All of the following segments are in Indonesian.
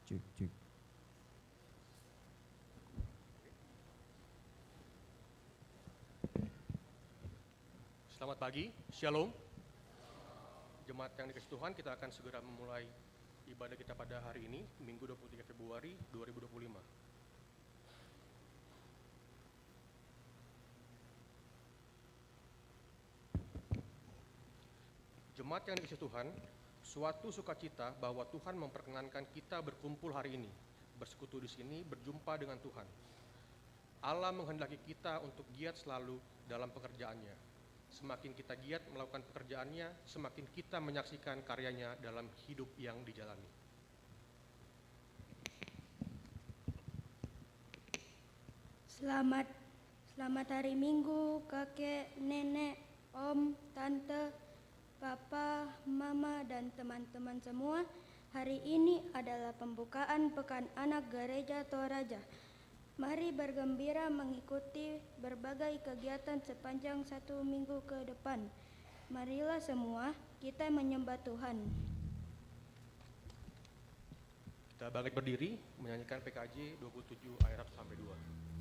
Cek, cek. Selamat pagi, Shalom. Jemaat yang dikasih Tuhan, kita akan segera memulai ibadah kita pada hari ini, Minggu 23 Februari 2025. Jemaat yang dikasih Tuhan, suatu sukacita bahwa Tuhan memperkenankan kita berkumpul hari ini, bersekutu di sini, berjumpa dengan Tuhan. Allah menghendaki kita untuk giat selalu dalam pekerjaannya. Semakin kita giat melakukan pekerjaannya, semakin kita menyaksikan karyanya dalam hidup yang dijalani. Selamat hari Minggu, kakek, nenek, om, tante, papa, mama, dan teman-teman semua. Hari ini adalah pembukaan Pekan Anak Gereja Toraja. Mari bergembira mengikuti berbagai kegiatan sepanjang 1 minggu ke depan. Marilah semua kita menyembah Tuhan. Kita balik berdiri menyanyikan PKJ 27 ayat 1 sampai 2.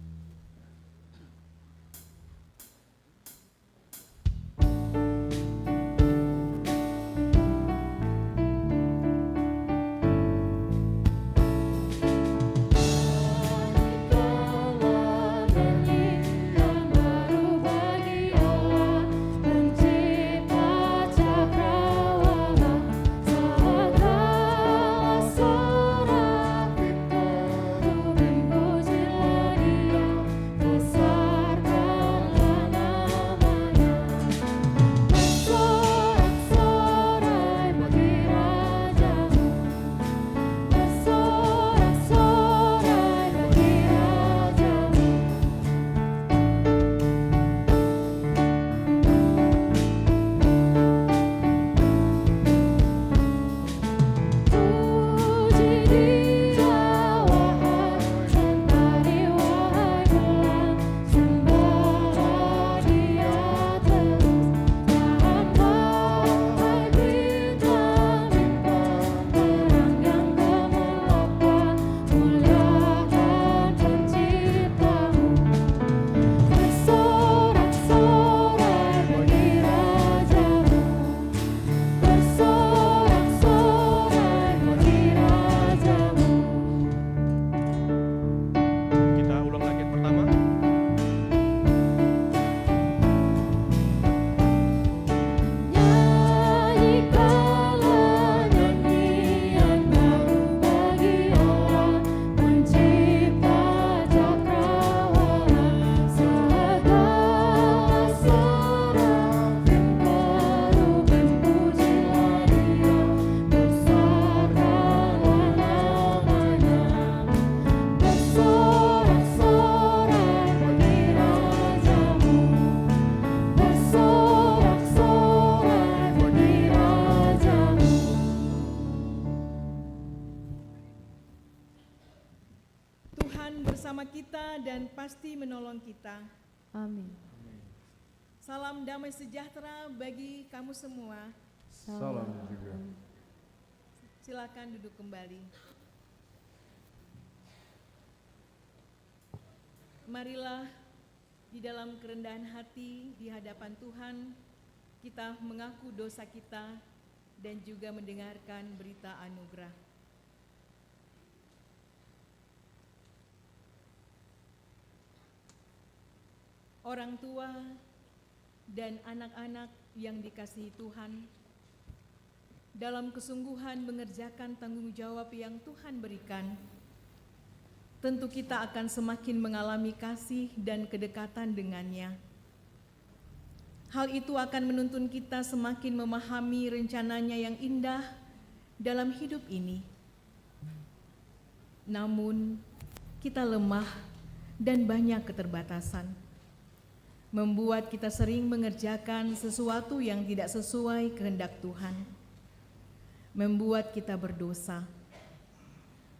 Dan pasti menolong kita. Amin. Salam damai sejahtera bagi kamu semua. Salam juga. Silakan duduk kembali. Marilah di dalam kerendahan hati di hadapan Tuhan kita mengaku dosa kita dan juga mendengarkan berita anugerah. Orang tua dan anak-anak yang dikasihi Tuhan, dalam kesungguhan mengerjakan tanggung jawab yang Tuhan berikan, tentu kita akan semakin mengalami kasih dan kedekatan dengannya. Hal itu akan menuntun kita semakin memahami rencananya yang indah dalam hidup ini. Namun, kita lemah dan banyak keterbatasan, membuat kita sering mengerjakan sesuatu yang tidak sesuai kehendak Tuhan, membuat kita berdosa.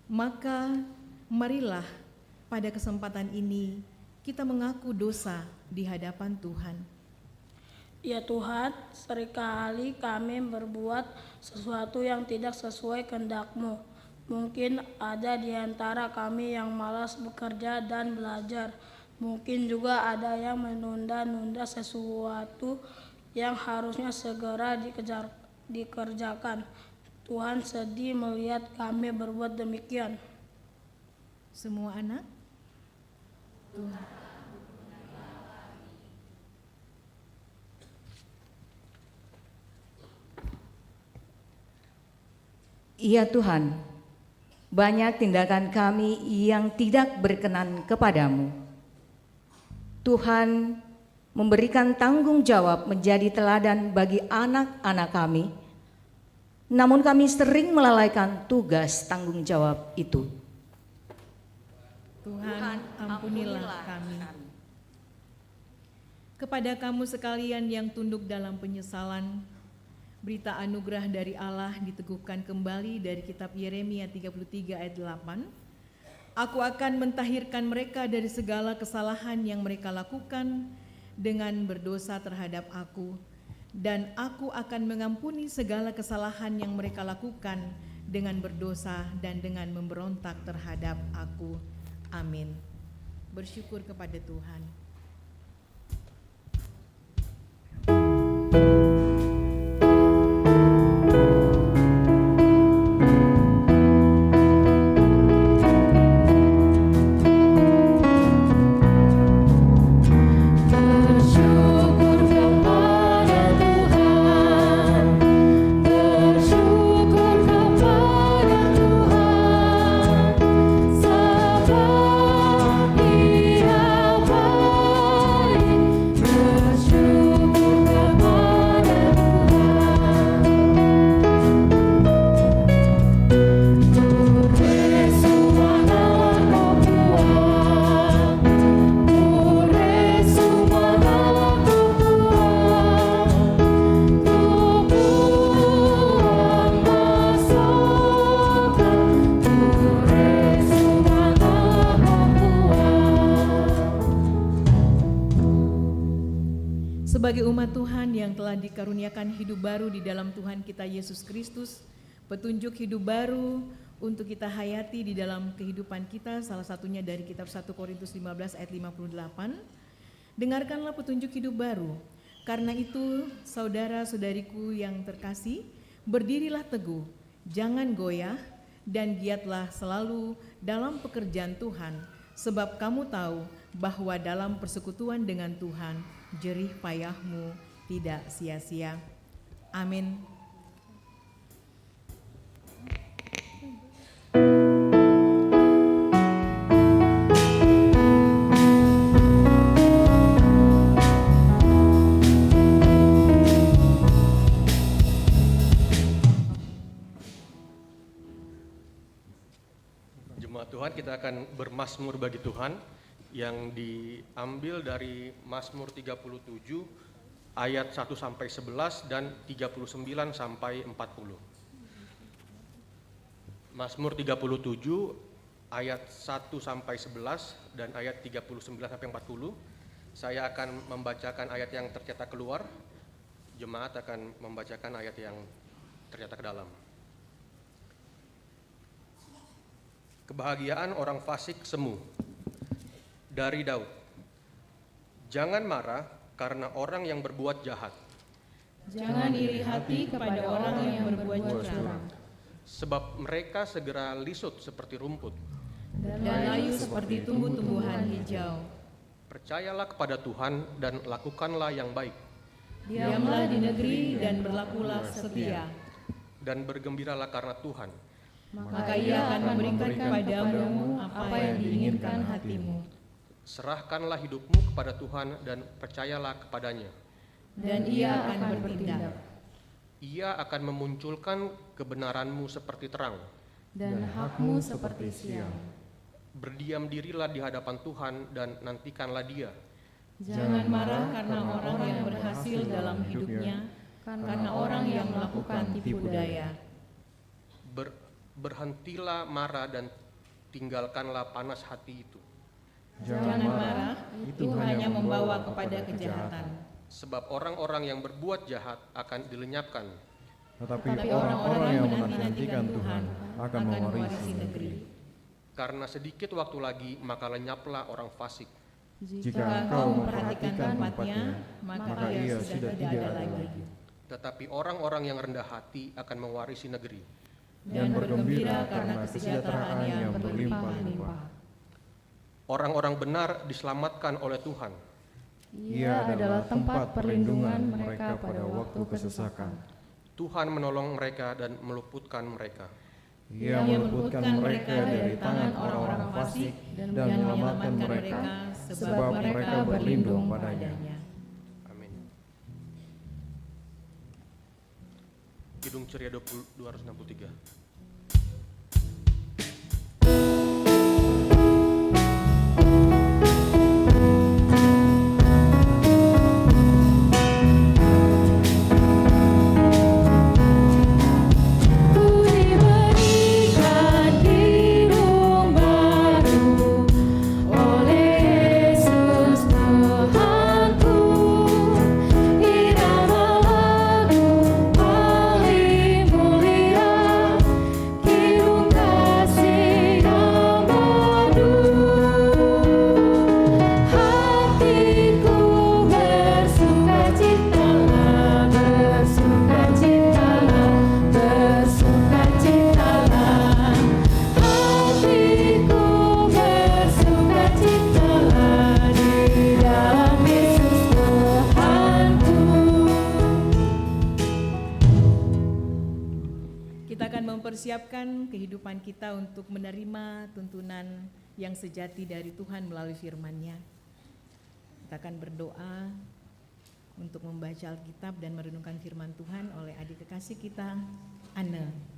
Maka marilah pada kesempatan ini kita mengaku dosa di hadapan Tuhan. Ya Tuhan, seringkali kami berbuat sesuatu yang tidak sesuai kehendak-Mu. Mungkin ada di antara kami yang malas bekerja dan belajar. Mungkin juga ada yang menunda-nunda sesuatu yang harusnya segera dikerjakan. Tuhan sedih melihat kami berbuat demikian. Semua anak, Ya Tuhan, banyak tindakan kami yang tidak berkenan kepadamu. Tuhan memberikan tanggung jawab menjadi teladan bagi anak-anak kami, namun kami sering melalaikan tugas tanggung jawab itu. Tuhan, ampunilah kami. Kepada kamu sekalian yang tunduk dalam penyesalan, berita anugerah dari Allah diteguhkan kembali dari kitab Yeremia 33 ayat 8. Aku akan mentahirkan mereka dari segala kesalahan yang mereka lakukan dengan berdosa terhadap aku, dan aku akan mengampuni segala kesalahan yang mereka lakukan dengan berdosa dan dengan memberontak terhadap aku. Amin. Bersyukur kepada Tuhan. Sebagai umat Tuhan yang telah dikaruniakan hidup baru di dalam Tuhan kita Yesus Kristus, petunjuk hidup baru untuk kita hayati di dalam kehidupan kita, salah satunya dari kitab 1 Korintus 15 ayat 58. Dengarkanlah petunjuk hidup baru. Karena itu, saudara-saudariku yang terkasih, berdirilah teguh, jangan goyah, dan giatlah selalu dalam pekerjaan Tuhan, sebab kamu tahu bahwa dalam persekutuan dengan Tuhan, jerih payahmu tidak sia-sia. Amin. Jemaat Tuhan, kita akan bermazmur bagi Tuhan yang diambil dari Mazmur 37 ayat 1 sampai 11 dan 39 sampai 40. Mazmur 37 ayat 1 sampai 11 dan ayat 39 sampai 40. Saya akan membacakan ayat yang tercetak keluar, jemaat akan membacakan ayat yang tercetak ke dalam. Kebahagiaan orang fasik semu. Dari Daud. Jangan marah karena orang yang berbuat jahat. Jangan iri hati kepada orang yang berbuat curang. Sebab mereka segera lisut seperti rumput. Dan layu seperti tumbuh-tumbuhan hijau. Percayalah kepada Tuhan dan lakukanlah yang baik. Diamlah di negeri dan berlakulah setia. Dan bergembiralah karena Tuhan. Maka Ia akan memberikan kepadamu apa yang diinginkan hatimu. Serahkanlah hidupmu kepada Tuhan dan percayalah kepadanya. Dan Ia akan bertindak. Ia akan memunculkan kebenaranmu seperti terang. Dan hakmu seperti siang. Berdiam dirilah di hadapan Tuhan dan nantikanlah Dia. Jangan marah karena orang yang berhasil dalam hidupnya, karena orang yang melakukan tipu daya. Berhentilah marah dan tinggalkanlah panas hati itu. Jangan marah, itu hanya membawa kepada kejahatan. Sebab orang-orang yang berbuat jahat akan dilenyapkan. Tetapi orang-orang yang menanti-nantikan Tuhan akan mewarisi negeri. Karena sedikit waktu lagi, maka lenyaplah orang fasik. Jika engkau memperhatikan tempatnya, maka ia sudah tidak ada lagi. Tetapi orang-orang yang rendah hati akan mewarisi negeri. Dan bergembira karena kesejahteraan yang berlimpah-limpah. Orang-orang benar diselamatkan oleh Tuhan. Ia adalah tempat perlindungan mereka pada waktu kesesakan. Tuhan menolong mereka dan meluputkan mereka. Ia meluputkan mereka dari tangan orang-orang fasik dan menyelamatkan mereka, sebab mereka berlindung padanya. Amin. Kidung Ceria 263. Mempersiapkan kehidupan kita untuk menerima tuntunan yang sejati dari Tuhan melalui firman-Nya. Kita akan berdoa untuk membaca Alkitab dan merenungkan firman Tuhan oleh adik kekasih kita, Anne.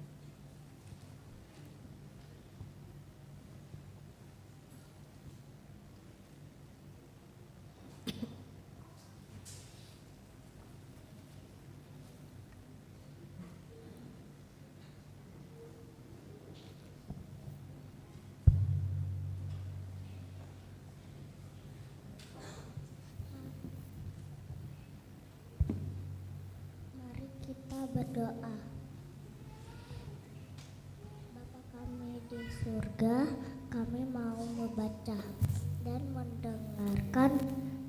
Berdoa. Bapa kami di surga, kami mau membaca dan mendengarkan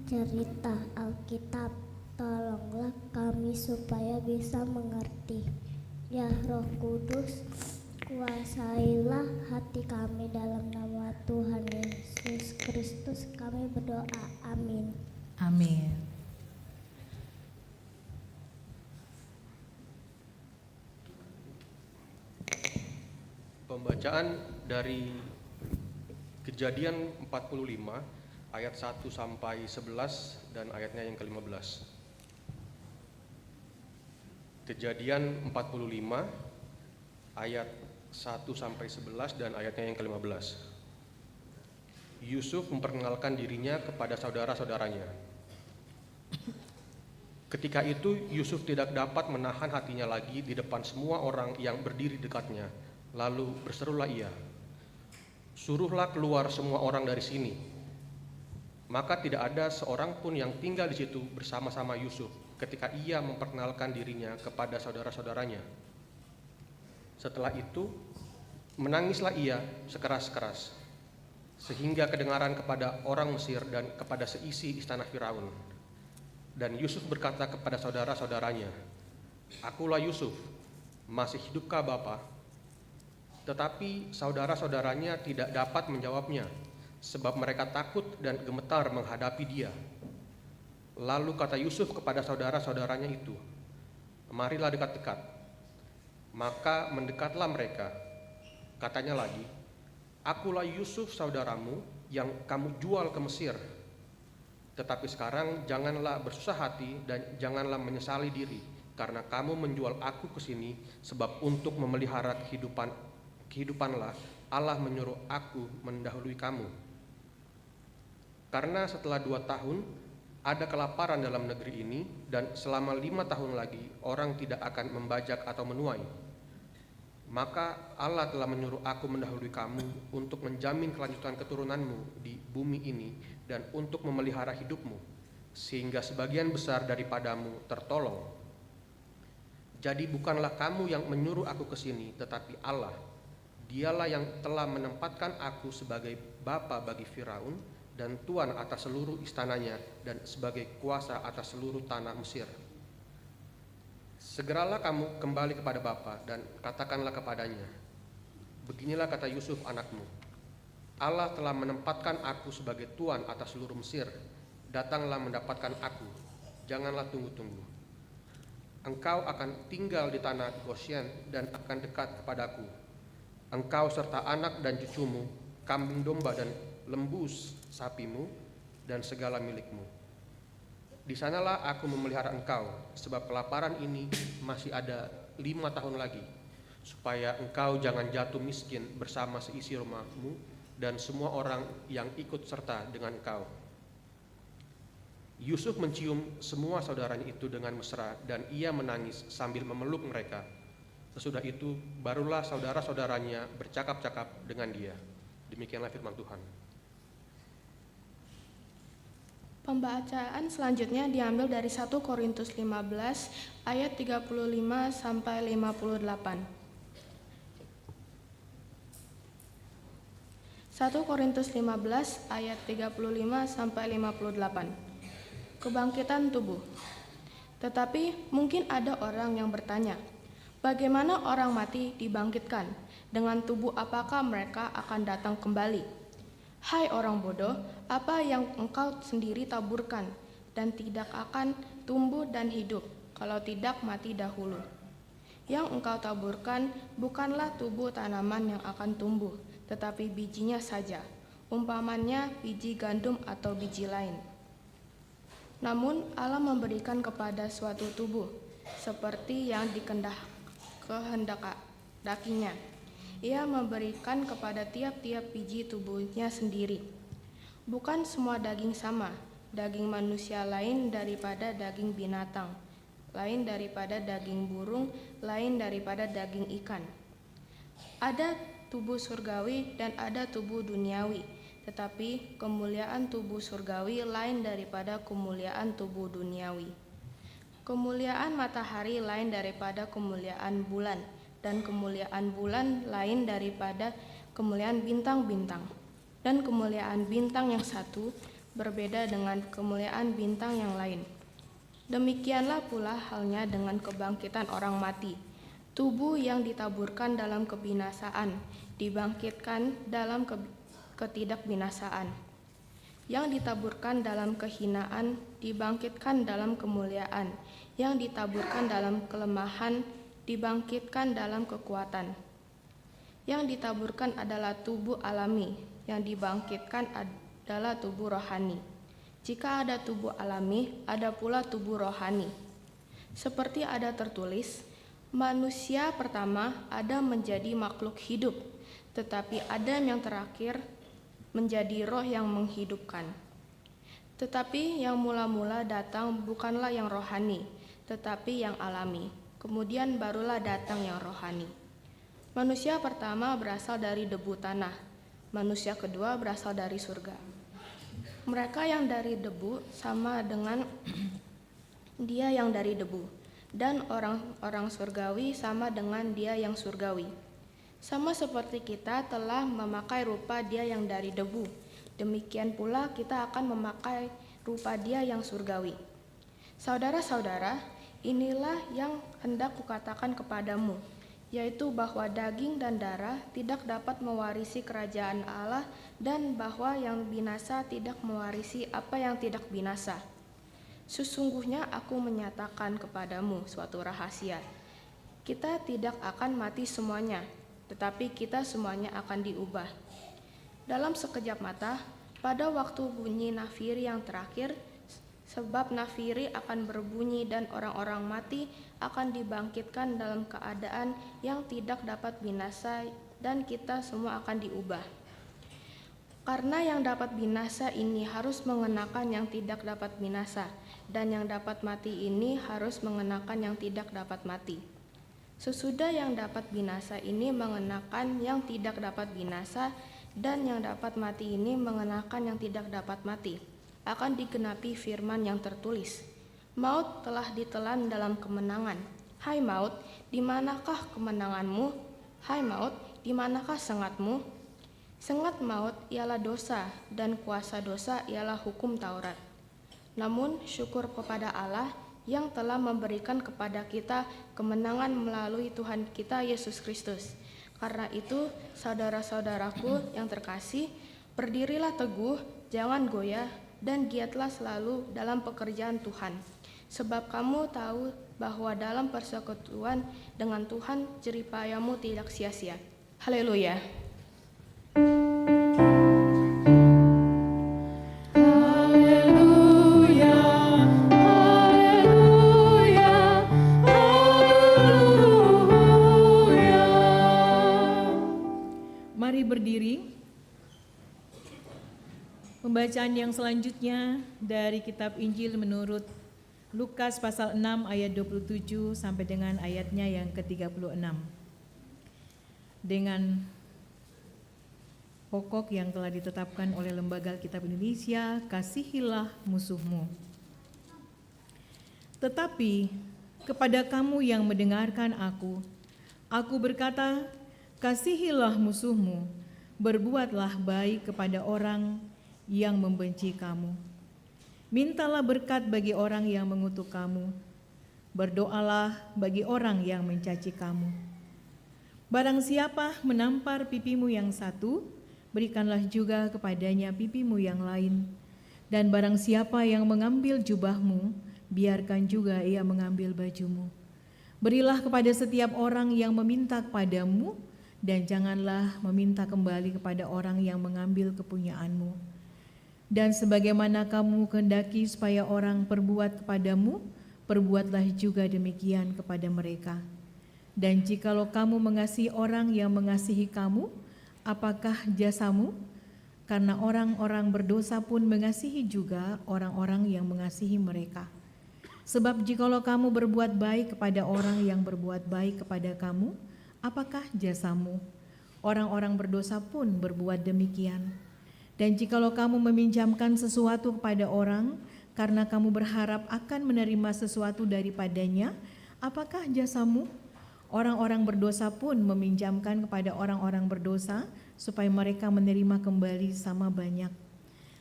cerita Alkitab. Tolonglah kami supaya bisa mengerti. Ya Roh Kudus, kuasailah hati kami dalam nama Tuhan Yesus Kristus kami berdoa. Amin. Amin. Pembacaan dari Kejadian 45 ayat 1 sampai 11 dan ayatnya yang ke-15. Kejadian 45 ayat 1 sampai 11 dan ayatnya yang ke-15. Yusuf memperkenalkan dirinya kepada saudara-saudaranya. Ketika itu Yusuf tidak dapat menahan hatinya lagi di depan semua orang yang berdiri dekatnya. Lalu berserulah ia, "Suruhlah keluar semua orang dari sini." Maka tidak ada seorang pun yang tinggal di situ bersama-sama Yusuf ketika ia memperkenalkan dirinya kepada saudara-saudaranya. Setelah itu, menangislah ia sekeras-keras, sehingga kedengaran kepada orang Mesir dan kepada seisi istana Firaun. Dan Yusuf berkata kepada saudara-saudaranya, "Akulah Yusuf, masih hidupkah Bapa?" Tetapi saudara-saudaranya tidak dapat menjawabnya, sebab mereka takut dan gemetar menghadapi dia. Lalu kata Yusuf kepada saudara-saudaranya itu, "Marilah dekat-dekat." Maka mendekatlah mereka. Katanya lagi, "Akulah Yusuf saudaramu yang kamu jual ke Mesir. Tetapi sekarang janganlah bersusah hati dan janganlah menyesali diri, karena kamu menjual aku ke sini, sebab untuk memelihara kehidupanlah Allah menyuruh aku mendahului kamu. Karena setelah 2 tahun ada kelaparan dalam negeri ini, dan selama 5 tahun lagi orang tidak akan membajak atau menuai. Maka Allah telah menyuruh aku mendahului kamu untuk menjamin kelanjutan keturunanmu di bumi ini dan untuk memelihara hidupmu, sehingga sebagian besar daripadamu tertolong. Jadi bukanlah kamu yang menyuruh aku ke sini, tetapi Allah. Dialah yang telah menempatkan aku sebagai bapa bagi Firaun dan tuan atas seluruh istananya dan sebagai kuasa atas seluruh tanah Mesir. Segeralah kamu kembali kepada bapa dan katakanlah kepadanya, beginilah kata Yusuf anakmu, Allah telah menempatkan aku sebagai tuan atas seluruh Mesir. Datanglah mendapatkan aku, janganlah tunggu-tunggu. Engkau akan tinggal di tanah Goshen dan akan dekat kepadaku. Engkau serta anak dan cucumu, kambing domba dan lembu sapimu, dan segala milikmu. Di sanalah aku memelihara engkau, sebab kelaparan ini masih ada 5 tahun lagi, supaya engkau jangan jatuh miskin bersama seisi rumahmu dan semua orang yang ikut serta dengan engkau. Yusuf mencium semua saudaranya itu dengan mesra dan ia menangis sambil memeluk mereka. Sesudah itu barulah saudara-saudaranya bercakap-cakap dengan dia. Demikianlah firman Tuhan. Pembacaan selanjutnya diambil dari 1 Korintus 15 ayat 35 sampai 58. 1 Korintus 15 ayat 35 sampai 58. Kebangkitan tubuh. Tetapi mungkin ada orang yang bertanya, bagaimana orang mati dibangkitkan? Dengan tubuh apakah mereka akan datang kembali? Hai orang bodoh, apa yang engkau sendiri taburkan dan tidak akan tumbuh dan hidup, kalau tidak mati dahulu. Yang engkau taburkan bukanlah tubuh tanaman yang akan tumbuh, tetapi bijinya saja, umpamanya biji gandum atau biji lain. Namun Allah memberikan kepada suatu tubuh, seperti yang dikehendakinya. Ia memberikan kepada tiap-tiap biji tubuhnya sendiri. Bukan semua daging sama, daging manusia lain daripada daging binatang, lain daripada daging burung, lain daripada daging ikan. Ada tubuh surgawi dan ada tubuh duniawi, tetapi kemuliaan tubuh surgawi lain daripada kemuliaan tubuh duniawi. Kemuliaan matahari lain daripada kemuliaan bulan, dan kemuliaan bulan lain daripada kemuliaan bintang-bintang. Dan kemuliaan bintang yang satu berbeda dengan kemuliaan bintang yang lain. Demikianlah pula halnya dengan kebangkitan orang mati. Tubuh yang ditaburkan dalam kebinasaan dibangkitkan dalam ketidakbinasaan. Yang ditaburkan dalam kehinaan dibangkitkan dalam kemuliaan. Yang ditaburkan dalam kelemahan dibangkitkan dalam kekuatan. Yang ditaburkan adalah tubuh alami, yang dibangkitkan adalah tubuh rohani. Jika ada tubuh alami, ada pula tubuh rohani. Seperti ada tertulis, manusia pertama Adam menjadi makhluk hidup, tetapi Adam yang terakhir menjadi roh yang menghidupkan. Tetapi yang mula-mula datang bukanlah yang rohani, tetapi yang alami. Kemudian barulah datang yang rohani. Manusia pertama berasal dari debu tanah, manusia kedua berasal dari surga. Mereka yang dari debu sama dengan dia yang dari debu, dan orang-orang surgawi sama dengan dia yang surgawi. Sama seperti kita telah memakai rupa dia yang dari debu, demikian pula kita akan memakai rupa dia yang surgawi. Saudara-saudara, inilah yang hendak kukatakan kepadamu, yaitu bahwa daging dan darah tidak dapat mewarisi kerajaan Allah, dan bahwa yang binasa tidak mewarisi apa yang tidak binasa. Sesungguhnya aku menyatakan kepadamu suatu rahasia. Kita tidak akan mati semuanya, tetapi kita semuanya akan diubah. Dalam sekejap mata, pada waktu bunyi nafiri yang terakhir, sebab nafiri akan berbunyi dan orang-orang mati akan dibangkitkan dalam keadaan yang tidak dapat binasa, dan kita semua akan diubah. Karena yang dapat binasa ini harus mengenakan yang tidak dapat binasa, dan yang dapat mati ini harus mengenakan yang tidak dapat mati. Sesudah yang dapat binasa ini mengenakan yang tidak dapat binasa, dan yang dapat mati ini mengenakan yang tidak dapat mati, akan digenapi firman yang tertulis, maut telah ditelan dalam kemenangan. Hai maut, di manakah kemenanganmu? Hai maut, di manakah sengatmu? Sengat maut ialah dosa, dan kuasa dosa ialah hukum Taurat. Namun syukur kepada Allah yang telah memberikan kepada kita kemenangan melalui Tuhan kita Yesus Kristus. Karena itu, saudara-saudaraku yang terkasih, berdirilah teguh, jangan goyah, dan giatlah selalu dalam pekerjaan Tuhan. Sebab kamu tahu bahwa dalam persekutuan dengan Tuhan jeripayamu tidak sia-sia. Haleluya. Mari berdiri. Pembacaan yang selanjutnya dari kitab Injil menurut Lukas pasal 6 ayat 27 sampai dengan ayatnya yang ke-36. Dengan pokok yang telah ditetapkan oleh Lembaga Alkitab Indonesia, kasihilah musuhmu. Tetapi kepada kamu yang mendengarkan aku berkata, kasihilah musuhmu, berbuatlah baik kepada orang yang membenci kamu. Mintalah berkat bagi orang yang mengutuk kamu. Berdoalah bagi orang yang mencaci kamu. Barang siapa menampar pipimu yang satu, berikanlah juga kepadanya pipimu yang lain. Dan barang siapa yang mengambil jubahmu, biarkan juga ia mengambil bajumu. Berilah kepada setiap orang yang meminta kepadamu, dan janganlah meminta kembali kepada orang yang mengambil kepunyaanmu. Dan sebagaimana kamu kehendaki supaya orang perbuat kepadamu, perbuatlah juga demikian kepada mereka. Dan jikalau kamu mengasihi orang yang mengasihi kamu, apakah jasamu? Karena orang-orang berdosa pun mengasihi juga orang-orang yang mengasihi mereka. Sebab jikalau kamu berbuat baik kepada orang yang berbuat baik kepada kamu, apakah jasamu? Orang-orang berdosa pun berbuat demikian. Dan jikalau kamu meminjamkan sesuatu kepada orang, karena kamu berharap akan menerima sesuatu daripadanya, apakah jasamu? Orang-orang berdosa pun meminjamkan kepada orang-orang berdosa, supaya mereka menerima kembali sama banyak.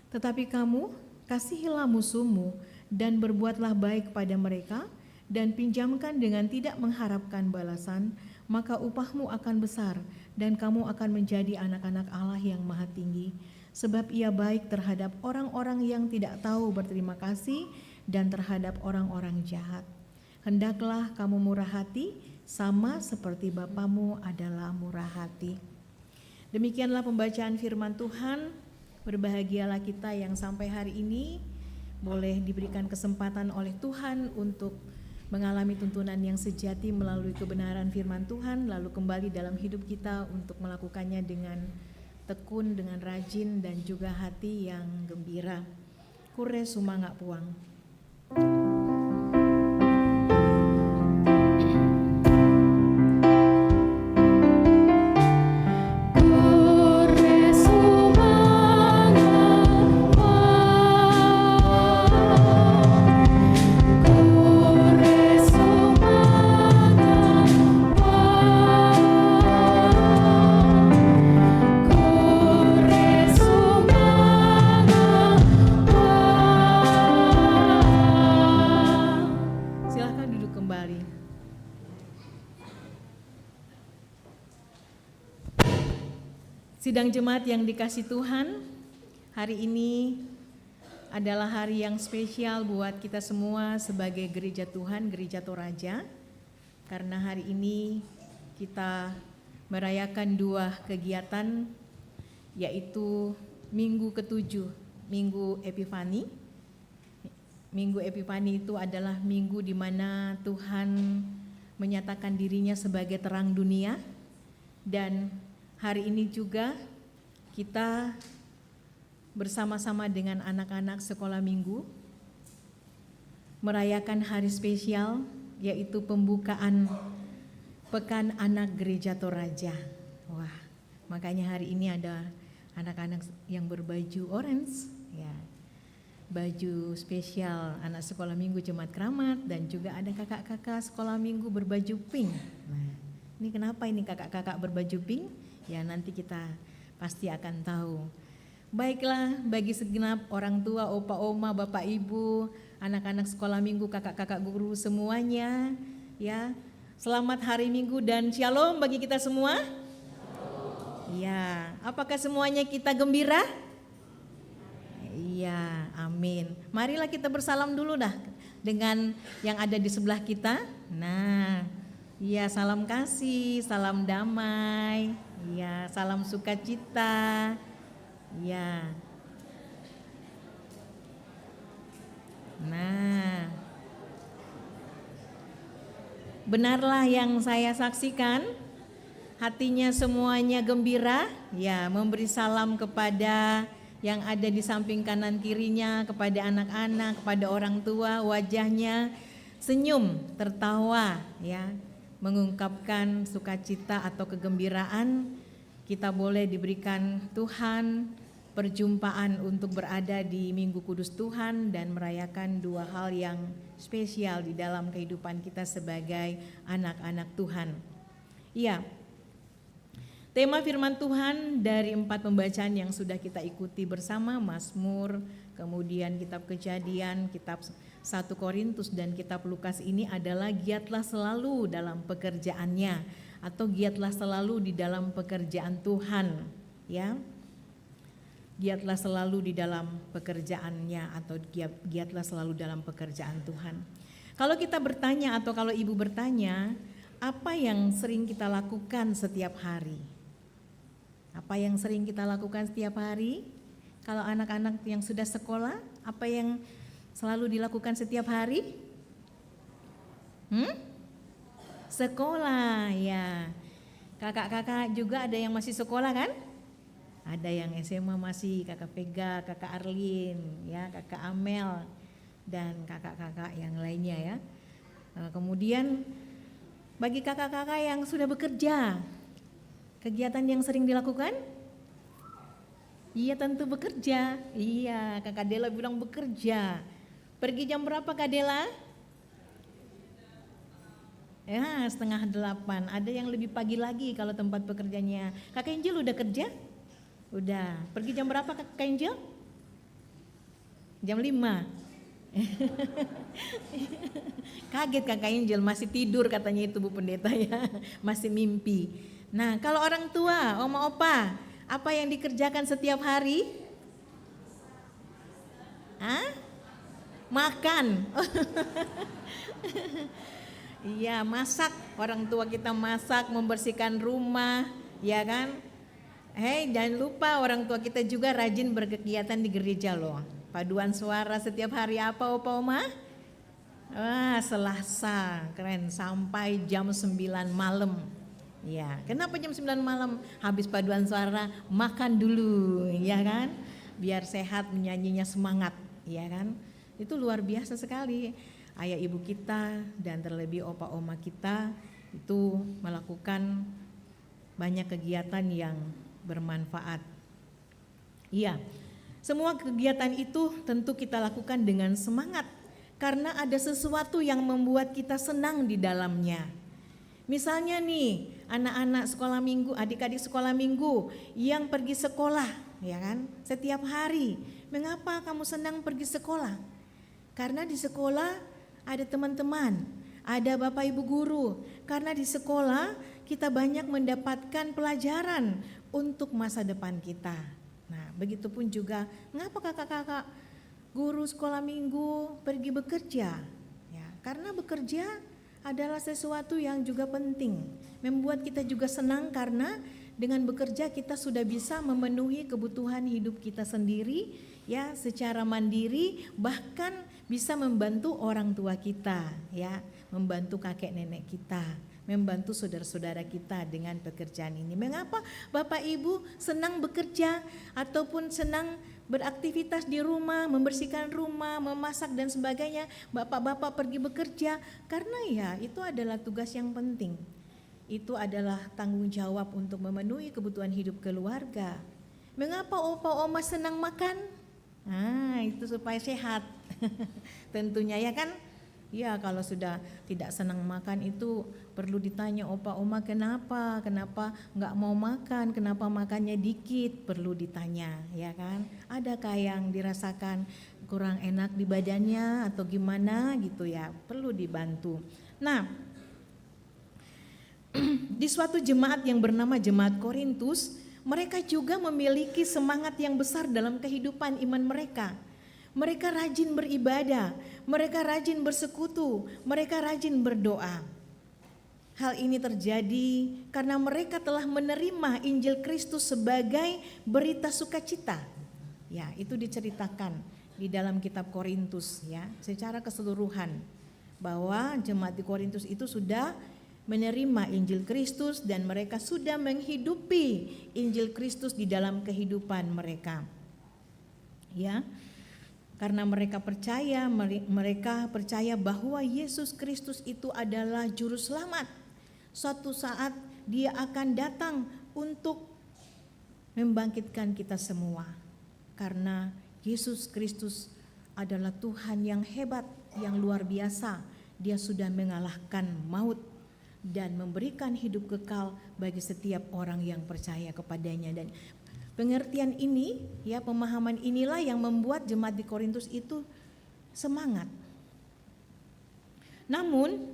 Tetapi kamu, kasihilah musuhmu, dan berbuatlah baik kepada mereka, dan pinjamkan dengan tidak mengharapkan balasan, maka upahmu akan besar, dan kamu akan menjadi anak-anak Allah yang maha tinggi. Sebab ia baik terhadap orang-orang yang tidak tahu berterima kasih dan terhadap orang-orang jahat. Hendaklah kamu murah hati, sama seperti Bapamu adalah murah hati. Demikianlah pembacaan firman Tuhan. Berbahagialah kita yang sampai hari ini boleh diberikan kesempatan oleh Tuhan untuk mengalami tuntunan yang sejati melalui kebenaran firman Tuhan, lalu kembali dalam hidup kita untuk melakukannya dengan tekun, dengan rajin, dan juga hati yang gembira. Kure sumangak puang. Sidang jemaat yang dikasih Tuhan, hari ini adalah hari yang spesial buat kita semua sebagai gereja Tuhan, gereja Toraja. Karena hari ini kita merayakan dua kegiatan, yaitu Minggu ke-7, Minggu Epifani. Minggu Epifani itu adalah minggu di mana Tuhan menyatakan dirinya sebagai terang dunia, dan hari ini juga kita bersama-sama dengan anak-anak sekolah minggu merayakan hari spesial, yaitu pembukaan Pekan Anak Gereja Toraja. Wah, makanya hari ini ada anak-anak yang berbaju orange, ya. baju spesial anak sekolah minggu Jemaat Keramat, dan juga ada kakak-kakak sekolah minggu berbaju pink. Nah, ini kenapa ini kakak-kakak berbaju pink? Ya nanti kita pasti akan tahu. Baiklah, bagi segenap orang tua, opa, oma, bapak, ibu, anak-anak sekolah minggu, kakak-kakak guru semuanya, ya, selamat hari Minggu dan shalom bagi kita semua. Ya, apakah semuanya kita gembira? Iya, amin. Marilah kita bersalam dulu dah dengan yang ada di sebelah kita. Nah, iya, salam kasih, salam damai, iya, salam sukacita. Ya. Nah, benarlah yang saya saksikan, hatinya semuanya gembira, ya, memberi salam kepada yang ada di samping kanan kirinya, kepada anak-anak, kepada orang tua, wajahnya senyum, tertawa, ya, mengungkapkan sukacita atau kegembiraan. Kita boleh diberikan Tuhan perjumpaan untuk berada di Minggu Kudus Tuhan dan merayakan dua hal yang spesial di dalam kehidupan kita sebagai anak-anak Tuhan. Iya, tema firman Tuhan dari 4 pembacaan yang sudah kita ikuti bersama, Mazmur, kemudian kitab Kejadian, kitab 1 Korintus dan kitab Lukas ini adalah giatlah selalu dalam pekerjaannya, atau giatlah selalu di dalam pekerjaan Tuhan, ya. Giatlah selalu di dalam pekerjaannya, atau giatlah selalu dalam pekerjaan Tuhan. Kalau kita bertanya atau kalau ibu bertanya, apa yang sering kita lakukan setiap hari? Apa yang sering kita lakukan setiap hari? Kalau anak-anak yang sudah sekolah, apa yang selalu dilakukan setiap hari? Sekolah, ya. Kakak-kakak juga ada yang masih sekolah kan? Ada yang SMA masih, kakak Vega, kakak Arlin, ya, kakak Amel, dan kakak-kakak yang lainnya, ya. Kemudian bagi kakak-kakak yang sudah bekerja, kegiatan yang sering dilakukan? Iya, tentu bekerja. Iya, kakak Dela bilang bekerja. Pergi jam berapa Kak Dela? Ya, 7:30. Ada yang lebih pagi lagi kalau tempat pekerjaannya. Kakak Angel udah kerja? Udah. Pergi jam berapa Kakak Angel? Jam 5. Kaget Kakak Angel, masih tidur katanya itu Bu Pendeta, ya. Masih mimpi. Nah, kalau orang tua, oma opa, apa yang dikerjakan setiap hari? Makan. Iya, masak. Orang tua kita masak, membersihkan rumah, ya kan? Hei, jangan lupa orang tua kita juga rajin berkegiatan di gereja loh. Paduan suara setiap hari apa opa oma? Wah, Selasa, keren, sampai jam 9 malam. Ya, kenapa jam 9 malam? Habis paduan suara makan dulu, ya kan? Biar sehat, menyanyinya semangat, ya kan? Itu luar biasa sekali. Ayah ibu kita dan terlebih opa oma kita itu melakukan banyak kegiatan yang bermanfaat. Iya, semua kegiatan itu tentu kita lakukan dengan semangat karena ada sesuatu yang membuat kita senang di dalamnya. Misalnya nih, anak-anak sekolah minggu, adik-adik sekolah minggu yang pergi sekolah, ya kan? Setiap hari. Mengapa kamu senang pergi sekolah? Karena di sekolah ada teman-teman, ada bapak ibu guru. Karena di sekolah kita banyak mendapatkan pelajaran untuk masa depan kita. Nah, begitupun juga mengapa kakak-kakak guru sekolah minggu pergi bekerja? Ya, karena bekerja adalah sesuatu yang juga penting, membuat kita juga senang karena dengan bekerja kita sudah bisa memenuhi kebutuhan hidup kita sendiri, ya, secara mandiri, bahkan bisa membantu orang tua kita, ya, membantu kakek nenek kita, membantu saudara-saudara kita dengan pekerjaan ini. Mengapa Bapak Ibu senang bekerja ataupun senang beraktivitas di rumah, membersihkan rumah, memasak dan sebagainya? Bapak-bapak pergi bekerja karena ya itu adalah tugas yang penting. Itu adalah tanggung jawab untuk memenuhi kebutuhan hidup keluarga. Mengapa opa oma senang makan? Nah, itu supaya sehat. Tentunya ya kan? Ya, kalau sudah tidak senang makan itu perlu ditanya opa oma kenapa nggak mau makan, kenapa makannya dikit, perlu ditanya ya kan. Adakah yang dirasakan kurang enak di badannya atau gimana gitu ya, perlu dibantu. Nah, di suatu jemaat yang bernama Jemaat Korintus, mereka juga memiliki semangat yang besar dalam kehidupan iman mereka. Mereka rajin beribadah, mereka rajin bersekutu, mereka rajin berdoa. Hal ini terjadi karena mereka telah menerima Injil Kristus sebagai berita sukacita. Ya, itu diceritakan di dalam kitab Korintus ya, secara keseluruhan bahwa jemaat di Korintus itu sudah menerima Injil Kristus dan mereka sudah menghidupi Injil Kristus di dalam kehidupan mereka. Ya. Karena mereka percaya bahwa Yesus Kristus itu adalah juru selamat. Suatu saat Dia akan datang untuk membangkitkan kita semua. Karena Yesus Kristus adalah Tuhan yang hebat, yang luar biasa. Dia sudah mengalahkan maut dan memberikan hidup kekal bagi setiap orang yang percaya kepadanya. Dan pengertian ini, ya, pemahaman inilah yang membuat jemaat di Korintus itu semangat. Namun,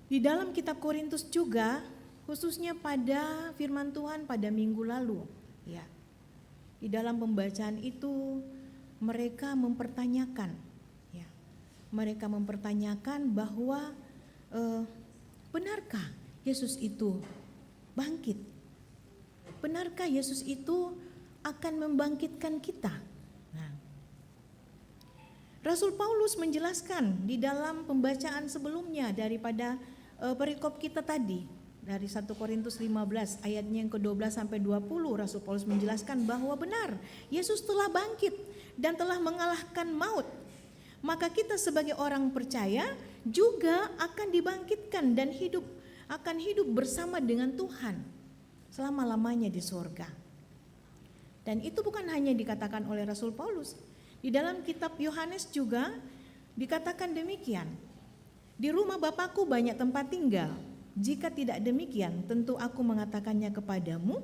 di dalam kitab Korintus juga, khususnya pada firman Tuhan pada minggu lalu, ya, di dalam pembacaan itu mereka mempertanyakan, ya, mereka mempertanyakan bahwa benarkah Yesus itu bangkit? Benarkah Yesus itu akan membangkitkan kita? Nah, Rasul Paulus menjelaskan di dalam pembacaan sebelumnya daripada perikop kita tadi dari 1 Korintus 15 ayatnya yang ke-12 sampai 20, Rasul Paulus menjelaskan bahwa benar Yesus telah bangkit dan telah mengalahkan maut. Maka kita sebagai orang percaya juga akan dibangkitkan dan akan hidup bersama dengan Tuhan selama-lamanya di surga. Dan itu bukan hanya dikatakan oleh Rasul Paulus. Di dalam kitab Yohanes juga dikatakan demikian. Di rumah Bapakku banyak tempat tinggal. Jika tidak demikian, tentu aku mengatakannya kepadamu,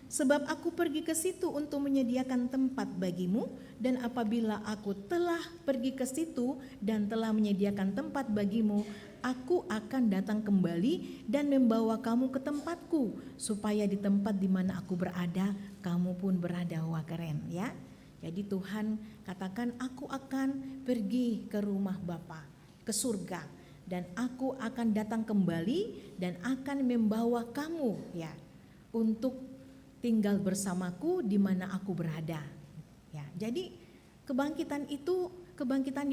sebab aku pergi ke situ untuk menyediakan tempat bagimu, dan apabila aku telah pergi ke situ dan telah menyediakan tempat bagimu, aku akan datang kembali dan membawa kamu ke tempatku, supaya di tempat di mana aku berada, kamu pun berada. Wah, keren ya. Jadi Tuhan katakan, aku akan pergi ke rumah Bapa, ke surga, dan aku akan datang kembali dan akan membawa kamu ya untuk tinggal bersamaku di mana aku berada. Ya, jadi kebangkitan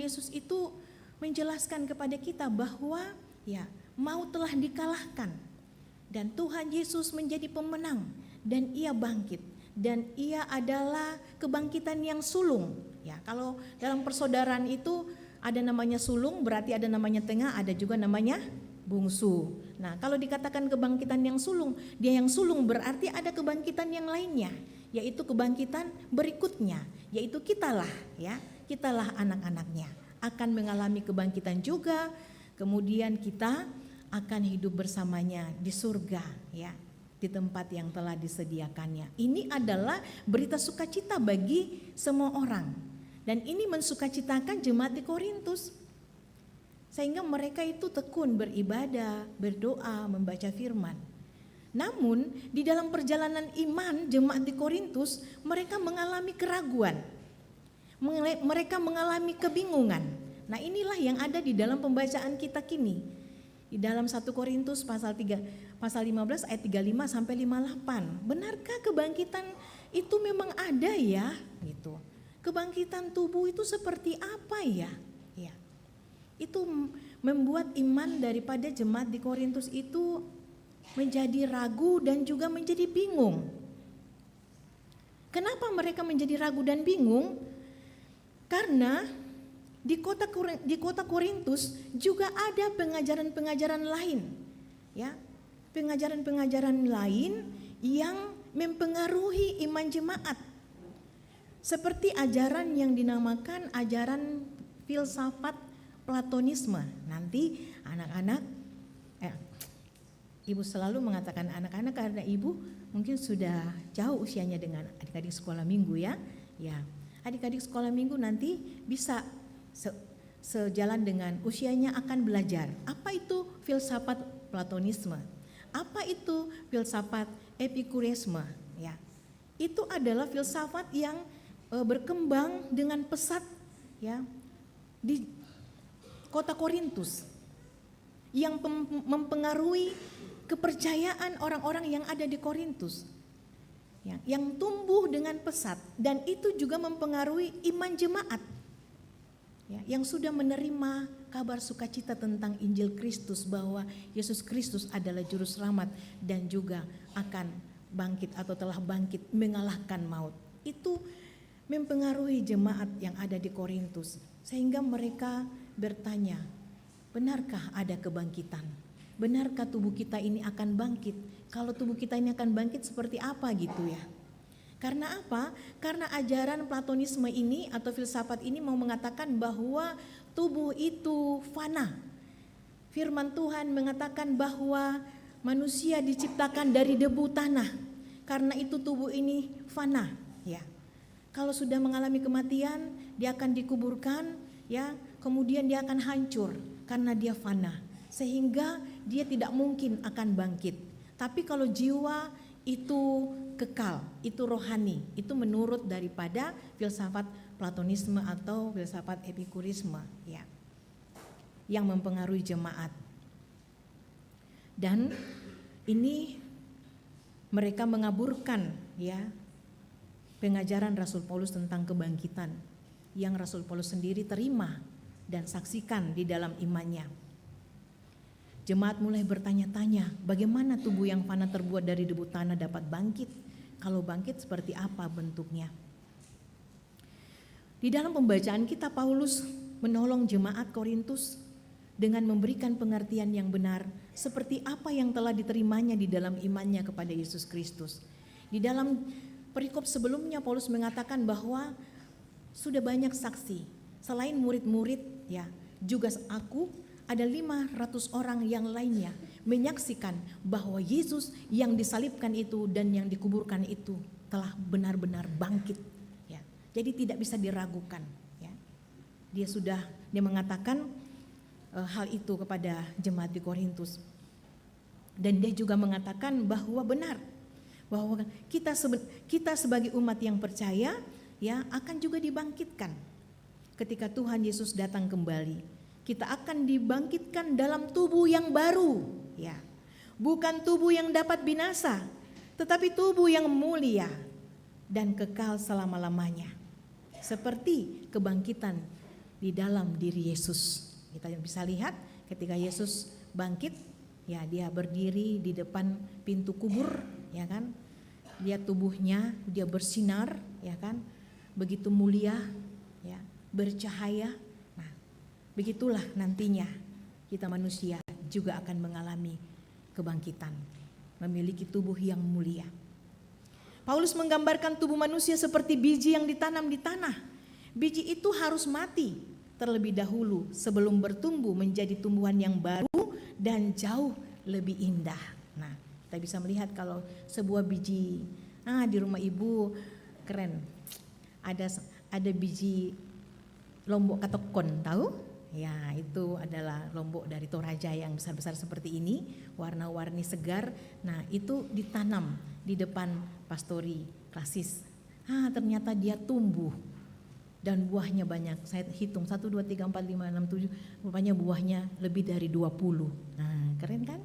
Yesus itu menjelaskan kepada kita bahwa ya maut telah dikalahkan dan Tuhan Yesus menjadi pemenang dan Ia bangkit dan Ia adalah kebangkitan yang sulung. Ya, kalau dalam persaudaraan itu ada namanya sulung, berarti ada namanya tengah, ada juga namanya bungsu. Nah, kalau dikatakan kebangkitan yang sulung, dia yang sulung berarti ada kebangkitan yang lainnya, yaitu kebangkitan berikutnya, yaitu kitalah ya, kitalah anak-anaknya akan mengalami kebangkitan juga, kemudian kita akan hidup bersamanya di surga ya, di tempat yang telah disediakannya. Ini adalah berita sukacita bagi semua orang, dan ini mensukacitakan jemaat di Korintus, sehingga mereka itu tekun beribadah, berdoa, membaca firman. Namun di dalam perjalanan iman jemaat di Korintus, mereka mengalami keraguan, mereka mengalami kebingungan. Nah, inilah yang ada di dalam pembacaan kita kini. Di dalam 1 Korintus pasal 15 ayat 35 sampai 58. Benarkah kebangkitan itu memang ada ya? Gitu. Kebangkitan tubuh itu seperti apa ya? Ya. Itu membuat iman daripada jemaat di Korintus itu menjadi ragu dan juga menjadi bingung. Kenapa mereka menjadi ragu dan bingung? Karena di kota Korintus juga ada pengajaran-pengajaran lain, ya, pengajaran-pengajaran lain yang mempengaruhi iman jemaat. seperti ajaran yang dinamakan ajaran filsafat Platonisme. Nanti anak-anak, ibu selalu mengatakan anak-anak karena ibu mungkin sudah jauh usianya dengan adik-adik sekolah minggu ya. Ya, adik-adik sekolah minggu nanti bisa sejalan dengan usianya akan belajar. Apa itu filsafat Platonisme? Apa itu filsafat Epikureisme? Ya, itu adalah filsafat yang berkembang dengan pesat ya di kota Korintus yang mempengaruhi kepercayaan orang-orang yang ada di Korintus ya, yang tumbuh dengan pesat, dan itu juga mempengaruhi iman jemaat ya, yang sudah menerima kabar sukacita tentang Injil Kristus bahwa Yesus Kristus adalah juru selamat dan juga akan bangkit atau telah bangkit mengalahkan maut. Itu mempengaruhi jemaat yang ada di Korintus sehingga mereka bertanya, benarkah ada kebangkitan? Benarkah tubuh kita ini akan bangkit? Kalau tubuh kita ini akan bangkit seperti apa gitu ya? Karena apa? Karena ajaran Platonisme ini atau filsafat ini mau mengatakan bahwa tubuh itu fana. Firman Tuhan mengatakan bahwa manusia diciptakan dari debu tanah. Karena itu tubuh ini fana, ya. Kalau sudah mengalami kematian, dia akan dikuburkan, ya. Kemudian dia akan hancur karena dia fana, sehingga dia tidak mungkin akan bangkit. Tapi kalau jiwa itu kekal, itu rohani, itu menurut daripada filsafat Platonisme atau filsafat Epikurisme ya, yang mempengaruhi jemaat. Dan ini mereka mengaburkan ya pengajaran Rasul Paulus tentang kebangkitan yang Rasul Paulus sendiri terima dan saksikan di dalam imannya. Jemaat mulai bertanya-tanya, bagaimana tubuh yang fana terbuat dari debu tanah dapat bangkit? Kalau bangkit seperti apa bentuknya? Di dalam pembacaan kita, Paulus menolong jemaat Korintus dengan memberikan pengertian yang benar seperti apa yang telah diterimanya di dalam imannya kepada Yesus Kristus. Di dalam perikop sebelumnya Paulus mengatakan bahwa sudah banyak saksi, selain murid-murid ya, juga aku ada 500 orang yang lainnya menyaksikan bahwa Yesus yang disalibkan itu dan yang dikuburkan itu telah benar-benar bangkit ya. Jadi tidak bisa diragukan ya. Dia mengatakan hal itu kepada jemaat di Korintus. Dan dia juga mengatakan bahwa benar bahwa kita sebagai umat yang percaya ya akan juga dibangkitkan. Ketika Tuhan Yesus datang kembali, kita akan dibangkitkan dalam tubuh yang baru ya. Bukan tubuh yang dapat binasa, tetapi tubuh yang mulia dan kekal selama-lamanya. Seperti kebangkitan di dalam diri Yesus. Kita bisa lihat ketika Yesus bangkit, ya dia berdiri di depan pintu kubur, ya kan? Dia tubuhnya dia bersinar, ya kan? Begitu mulia, ya, bercahaya. Nah, begitulah nantinya kita manusia juga akan mengalami kebangkitan, memiliki tubuh yang mulia. Paulus menggambarkan tubuh manusia seperti biji yang ditanam di tanah. Biji itu harus mati terlebih dahulu sebelum bertumbuh menjadi tumbuhan yang baru dan jauh lebih indah. Nah, kita bisa melihat kalau sebuah biji, di rumah ibu keren, ada biji lombok katokon, tahu? Ya, itu adalah lombok dari Toraja yang besar-besar seperti ini, warna-warni segar. Nah, itu ditanam di depan pastori klasis. Ternyata dia tumbuh dan buahnya banyak. Saya hitung 1, 2, 3, 4, 5, 6, 7, rupanya buahnya lebih dari 20. Nah, keren kan?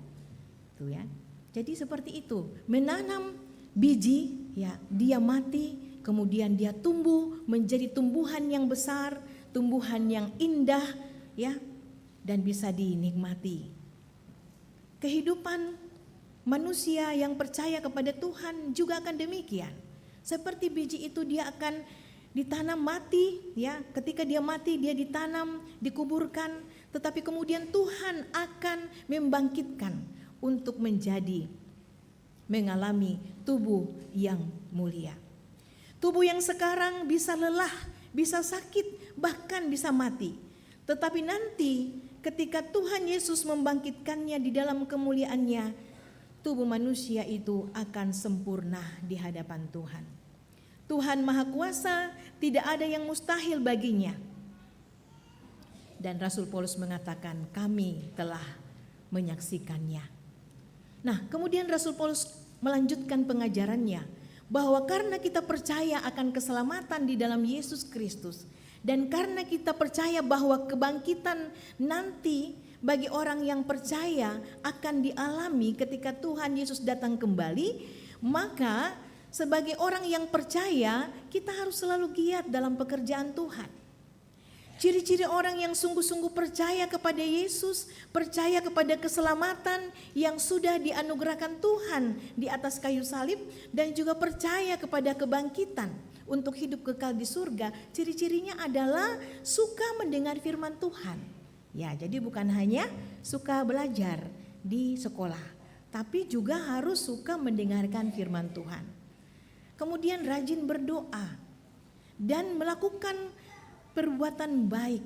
Tuh ya. Jadi seperti itu, menanam biji, ya, dia mati, kemudian dia tumbuh menjadi tumbuhan yang besar, tumbuhan yang indah, ya, dan bisa dinikmati. Kehidupan manusia yang percaya kepada Tuhan juga akan demikian. Seperti biji itu dia akan ditanam mati, ya, ketika dia mati dia ditanam, dikuburkan, tetapi kemudian Tuhan akan membangkitkan untuk mengalami tubuh yang mulia. Tubuh yang sekarang bisa lelah, bisa sakit, bahkan bisa mati. Tetapi nanti ketika Tuhan Yesus membangkitkannya di dalam kemuliaannya, tubuh manusia itu akan sempurna di hadapan Tuhan. Tuhan Maha Kuasa, tidak ada yang mustahil baginya. Dan Rasul Paulus mengatakan, kami telah menyaksikannya. Nah, kemudian Rasul Paulus melanjutkan pengajarannya, bahwa karena kita percaya akan keselamatan di dalam Yesus Kristus, dan karena kita percaya bahwa kebangkitan nanti bagi orang yang percaya akan dialami ketika Tuhan Yesus datang kembali, maka sebagai orang yang percaya kita harus selalu giat dalam pekerjaan Tuhan. Ciri-ciri orang yang sungguh-sungguh percaya kepada Yesus, percaya kepada keselamatan yang sudah dianugerahkan Tuhan di atas kayu salib, dan juga percaya kepada kebangkitan untuk hidup kekal di surga, ciri-cirinya adalah suka mendengar firman Tuhan. Ya, jadi bukan hanya suka belajar di sekolah, tapi juga harus suka mendengarkan firman Tuhan. Kemudian rajin berdoa dan melakukan perbuatan baik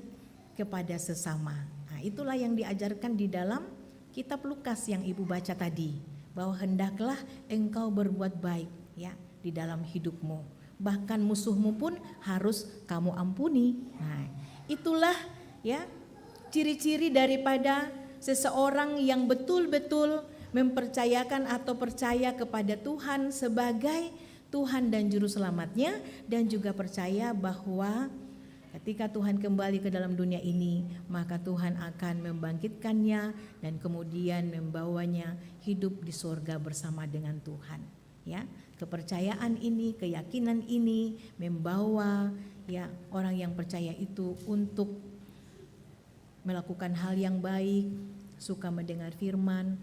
kepada sesama. Nah, itulah yang diajarkan di dalam kitab Lukas yang Ibu baca tadi, bahwa hendaklah engkau berbuat baik ya di dalam hidupmu. Bahkan musuhmu pun harus kamu ampuni. Nah, itulah ya ciri-ciri daripada seseorang yang betul-betul mempercayakan atau percaya kepada Tuhan sebagai Tuhan dan Juru Selamatnya, dan juga percaya bahwa ketika Tuhan kembali ke dalam dunia ini, maka Tuhan akan membangkitkannya dan kemudian membawanya hidup di surga bersama dengan Tuhan. Ya, kepercayaan ini, keyakinan ini membawa ya orang yang percaya itu untuk melakukan hal yang baik, suka mendengar firman,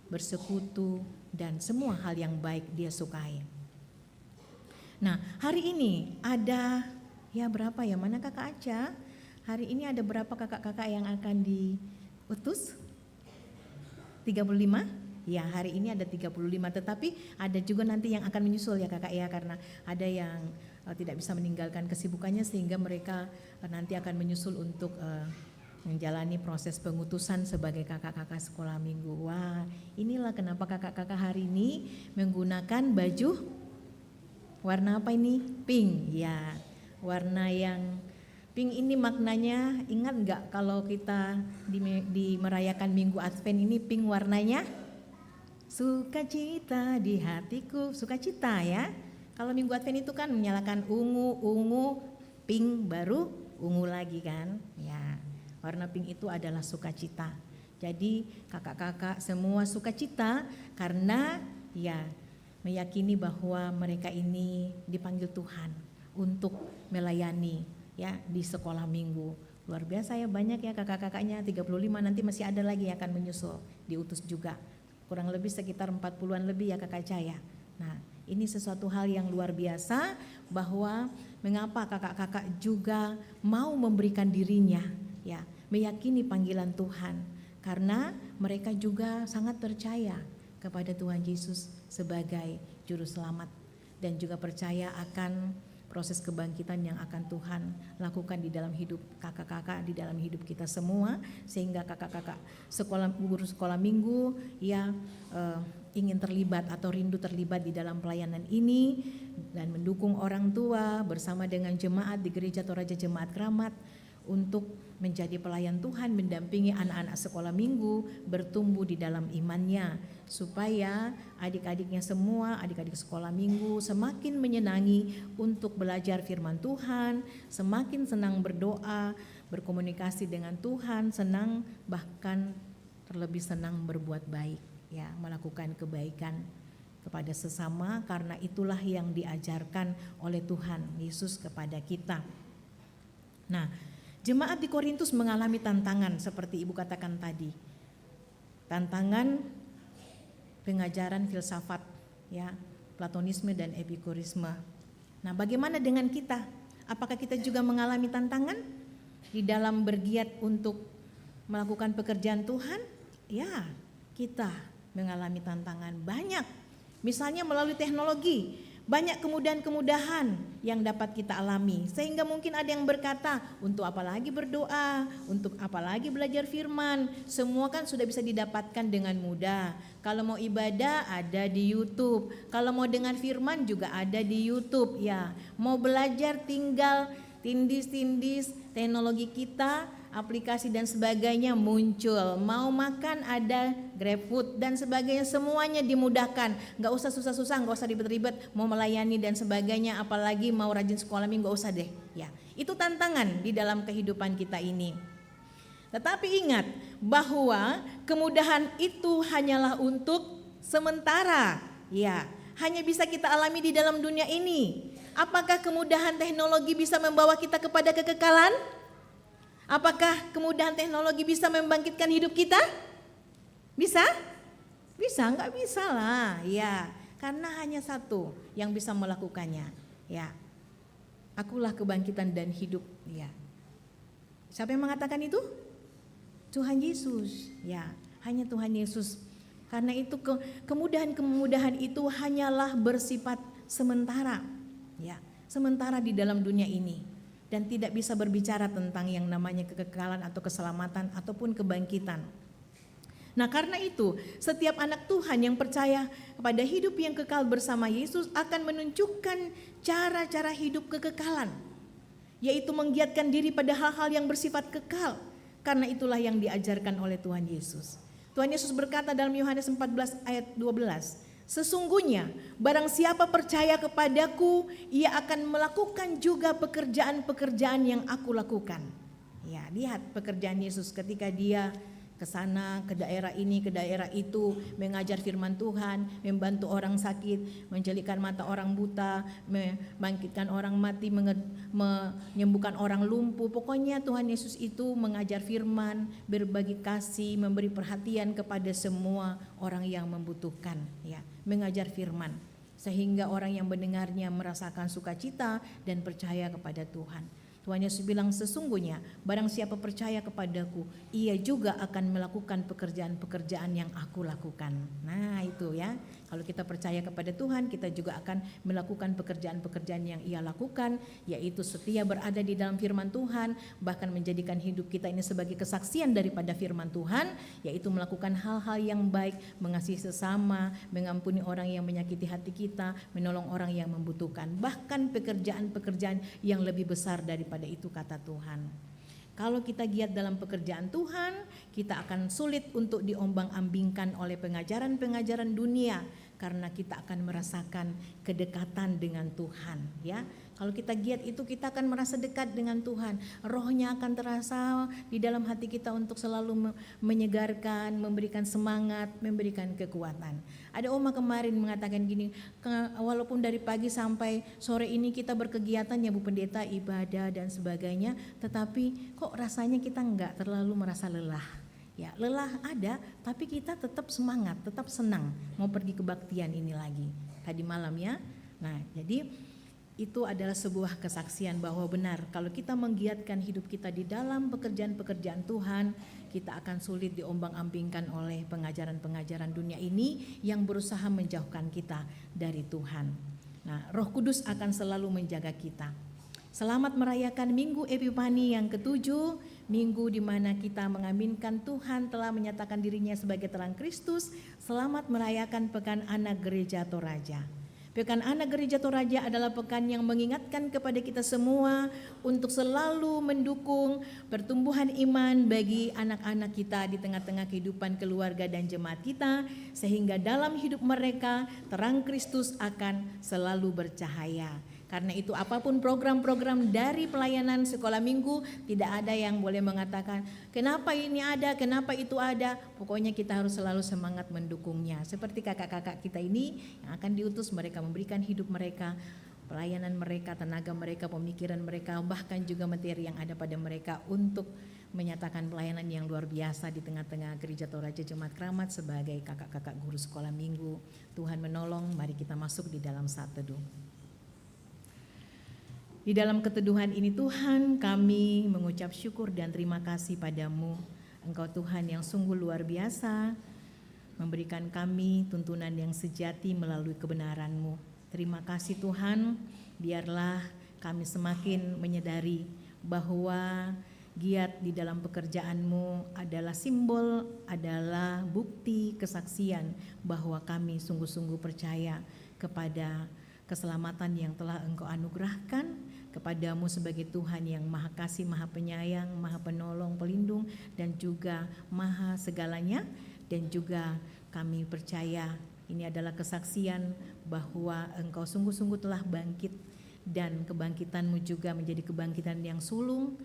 bersekutu, dan semua hal yang baik dia sukai. Nah, hari ini ada ya berapa ya, mana kakak Aca? Hari ini ada berapa kakak-kakak yang akan diutus? 35? Ya, hari ini ada 35, tetapi ada juga nanti yang akan menyusul ya kakak ya, karena ada yang tidak bisa meninggalkan kesibukannya sehingga mereka nanti akan menyusul untuk menjalani proses pengutusan sebagai kakak-kakak sekolah minggu. Wah, inilah kenapa kakak-kakak hari ini menggunakan baju warna apa ini? Pink ya. Warna yang pink ini maknanya, ingat nggak kalau kita di merayakan Minggu Advent ini pink warnanya? Sukacita di hatiku, sukacita ya. Kalau Minggu Advent itu kan menyalakan ungu, pink baru ungu lagi kan. Ya, warna pink itu adalah sukacita. Jadi kakak-kakak semua sukacita karena ya meyakini bahwa mereka ini dipanggil Tuhan untuk melayani ya di sekolah minggu. Luar biasa ya, banyak ya kakak-kakaknya, 35, nanti masih ada lagi yang akan menyusul, diutus juga. Kurang lebih sekitar 40-an lebih ya kakak Caya. Nah, ini sesuatu hal yang luar biasa, bahwa mengapa kakak-kakak juga mau memberikan dirinya ya, meyakini panggilan Tuhan, karena mereka juga sangat percaya kepada Tuhan Yesus sebagai juru selamat, dan juga percaya akan proses kebangkitan yang akan Tuhan lakukan di dalam hidup kakak-kakak, di dalam hidup kita semua, sehingga kakak-kakak guru sekolah minggu ya ingin terlibat atau rindu terlibat di dalam pelayanan ini, dan mendukung orang tua bersama dengan jemaat di Gereja Toraja Jemaat Keramat untuk menjadi pelayan Tuhan, mendampingi anak-anak sekolah minggu bertumbuh di dalam imannya, supaya adik-adiknya semua, adik-adik sekolah minggu semakin menyenangi untuk belajar firman Tuhan, semakin senang berdoa, berkomunikasi dengan Tuhan, senang, bahkan terlebih senang berbuat baik ya, melakukan kebaikan kepada sesama, karena itulah yang diajarkan oleh Tuhan Yesus kepada kita. Nah, jemaat di Korintus mengalami tantangan seperti Ibu katakan tadi. Tantangan pengajaran filsafat ya, Platonisme dan Epikurisme. Nah, bagaimana dengan kita? Apakah kita juga mengalami tantangan di dalam bergiat untuk melakukan pekerjaan Tuhan? Ya, kita mengalami tantangan banyak. Misalnya melalui teknologi, Banyak kemudahan-kemudahan yang dapat kita alami. Sehingga mungkin ada yang berkata, untuk apa lagi berdoa, untuk apa lagi belajar firman. Semua kan sudah bisa didapatkan dengan mudah. Kalau mau ibadah ada di YouTube. Kalau mau dengar firman juga ada di YouTube. Ya, mau belajar tinggal tindis-tindis teknologi kita, aplikasi dan sebagainya muncul. Mau makan ada GrabFood dan sebagainya, semuanya dimudahkan. Gak usah susah-susah, gak usah ribet-ribet. Mau melayani dan sebagainya, apalagi mau rajin sekolah minggu, gak usah deh. Ya, itu tantangan di dalam kehidupan kita ini. Tetapi ingat bahwa kemudahan itu hanyalah untuk sementara. Ya, hanya bisa kita alami di dalam dunia ini. Apakah kemudahan teknologi bisa membawa kita kepada kekekalan? Apakah kemudahan teknologi bisa membangkitkan hidup kita? Bisa? Bisa? Enggak bisa lah. Ya, karena hanya satu yang bisa melakukannya. Ya, akulah kebangkitan dan hidup. Ya, siapa yang mengatakan itu? Tuhan Yesus. Ya, hanya Tuhan Yesus. Karena itu kemudahan-kemudahan itu hanyalah bersifat sementara. Ya, sementara di dalam dunia ini. Dan tidak bisa berbicara tentang yang namanya kekekalan atau keselamatan ataupun kebangkitan. Nah, karena itu setiap anak Tuhan yang percaya kepada hidup yang kekal bersama Yesus akan menunjukkan cara-cara hidup kekekalan, yaitu menggiatkan diri pada hal-hal yang bersifat kekal. Karena itulah yang diajarkan oleh Tuhan Yesus. Tuhan Yesus berkata dalam Yohanes 14 ayat 12, sesungguhnya barang siapa percaya kepadaku, ia akan melakukan juga pekerjaan-pekerjaan yang aku lakukan. Ya, lihat pekerjaan Yesus ketika dia ke sana, ke daerah ini, ke daerah itu, mengajar firman Tuhan, membantu orang sakit, menjelikan mata orang buta, membangkitkan orang mati, menyembuhkan orang lumpuh. Pokoknya Tuhan Yesus itu mengajar firman, berbagi kasih, memberi perhatian kepada semua orang yang membutuhkan, ya, mengajar firman. Sehingga orang yang mendengarnya merasakan sukacita dan percaya kepada Tuhan. Tuhan Yesus bilang sesungguhnya barang siapa percaya kepadaku, ia juga akan melakukan pekerjaan-pekerjaan yang aku lakukan. Nah itu ya, kalau kita percaya kepada Tuhan, kita juga akan melakukan pekerjaan-pekerjaan yang ia lakukan, yaitu setia berada di dalam firman Tuhan, bahkan menjadikan hidup kita ini sebagai kesaksian daripada firman Tuhan, yaitu melakukan hal-hal yang baik, mengasihi sesama, mengampuni orang yang menyakiti hati kita, menolong orang yang membutuhkan, bahkan pekerjaan-pekerjaan yang lebih besar daripada itu kata Tuhan. Kalau kita giat dalam pekerjaan Tuhan, kita akan sulit untuk diombang-ambingkan oleh pengajaran-pengajaran dunia, karena kita akan merasakan kedekatan dengan Tuhan, ya. Kalau kita giat itu kita akan merasa dekat dengan Tuhan. Rohnya akan terasa di dalam hati kita untuk selalu menyegarkan, memberikan semangat, memberikan kekuatan. Ada oma kemarin mengatakan gini, walaupun dari pagi sampai sore ini kita berkegiatan ya Bu Pendeta, ibadah dan sebagainya, tetapi kok rasanya kita enggak terlalu merasa lelah. Ya, lelah ada, tapi kita tetap semangat, tetap senang mau pergi kebaktian ini lagi. Tadi malam ya. Nah, jadi itu adalah sebuah kesaksian bahwa benar kalau kita menggiatkan hidup kita di dalam pekerjaan-pekerjaan Tuhan, kita akan sulit diombang-ambingkan oleh pengajaran-pengajaran dunia ini yang berusaha menjauhkan kita dari Tuhan. Nah, Roh Kudus akan selalu menjaga kita. Selamat merayakan Minggu Epifani yang ke-7, minggu di mana kita mengaminkan Tuhan telah menyatakan dirinya sebagai terang Kristus. Selamat merayakan Pekan Anak Gereja Toraja. Pekan Anak Gereja Toraja adalah pekan yang mengingatkan kepada kita semua untuk selalu mendukung pertumbuhan iman bagi anak-anak kita di tengah-tengah kehidupan keluarga dan jemaat kita, sehingga dalam hidup mereka terang Kristus akan selalu bercahaya. Karena itu apapun program-program dari pelayanan sekolah minggu, tidak ada yang boleh mengatakan kenapa ini ada, kenapa itu ada. Pokoknya kita harus selalu semangat mendukungnya. Seperti kakak-kakak kita ini yang akan diutus, mereka memberikan hidup mereka, pelayanan mereka, tenaga mereka, pemikiran mereka, bahkan juga materi yang ada pada mereka untuk menyatakan pelayanan yang luar biasa di tengah-tengah Gereja Toraja Jemaat Keramat sebagai kakak-kakak guru sekolah minggu. Tuhan menolong, mari kita masuk di dalam saat teduh. Di dalam keteduhan ini Tuhan, kami mengucap syukur dan terima kasih padamu. Engkau Tuhan yang sungguh luar biasa, memberikan kami tuntunan yang sejati melalui kebenaran-Mu. Terima kasih Tuhan, biarlah kami semakin menyadari bahwa giat di dalam pekerjaan-Mu adalah simbol, adalah bukti kesaksian bahwa kami sungguh-sungguh percaya kepada keselamatan yang telah Engkau anugerahkan, kepadamu sebagai Tuhan yang Maha Kasih, Maha Penyayang, Maha Penolong, Pelindung, dan juga Maha segalanya. Dan juga kami percaya ini adalah kesaksian bahwa Engkau sungguh-sungguh telah bangkit, dan kebangkitan-Mu juga menjadi kebangkitan yang sulung,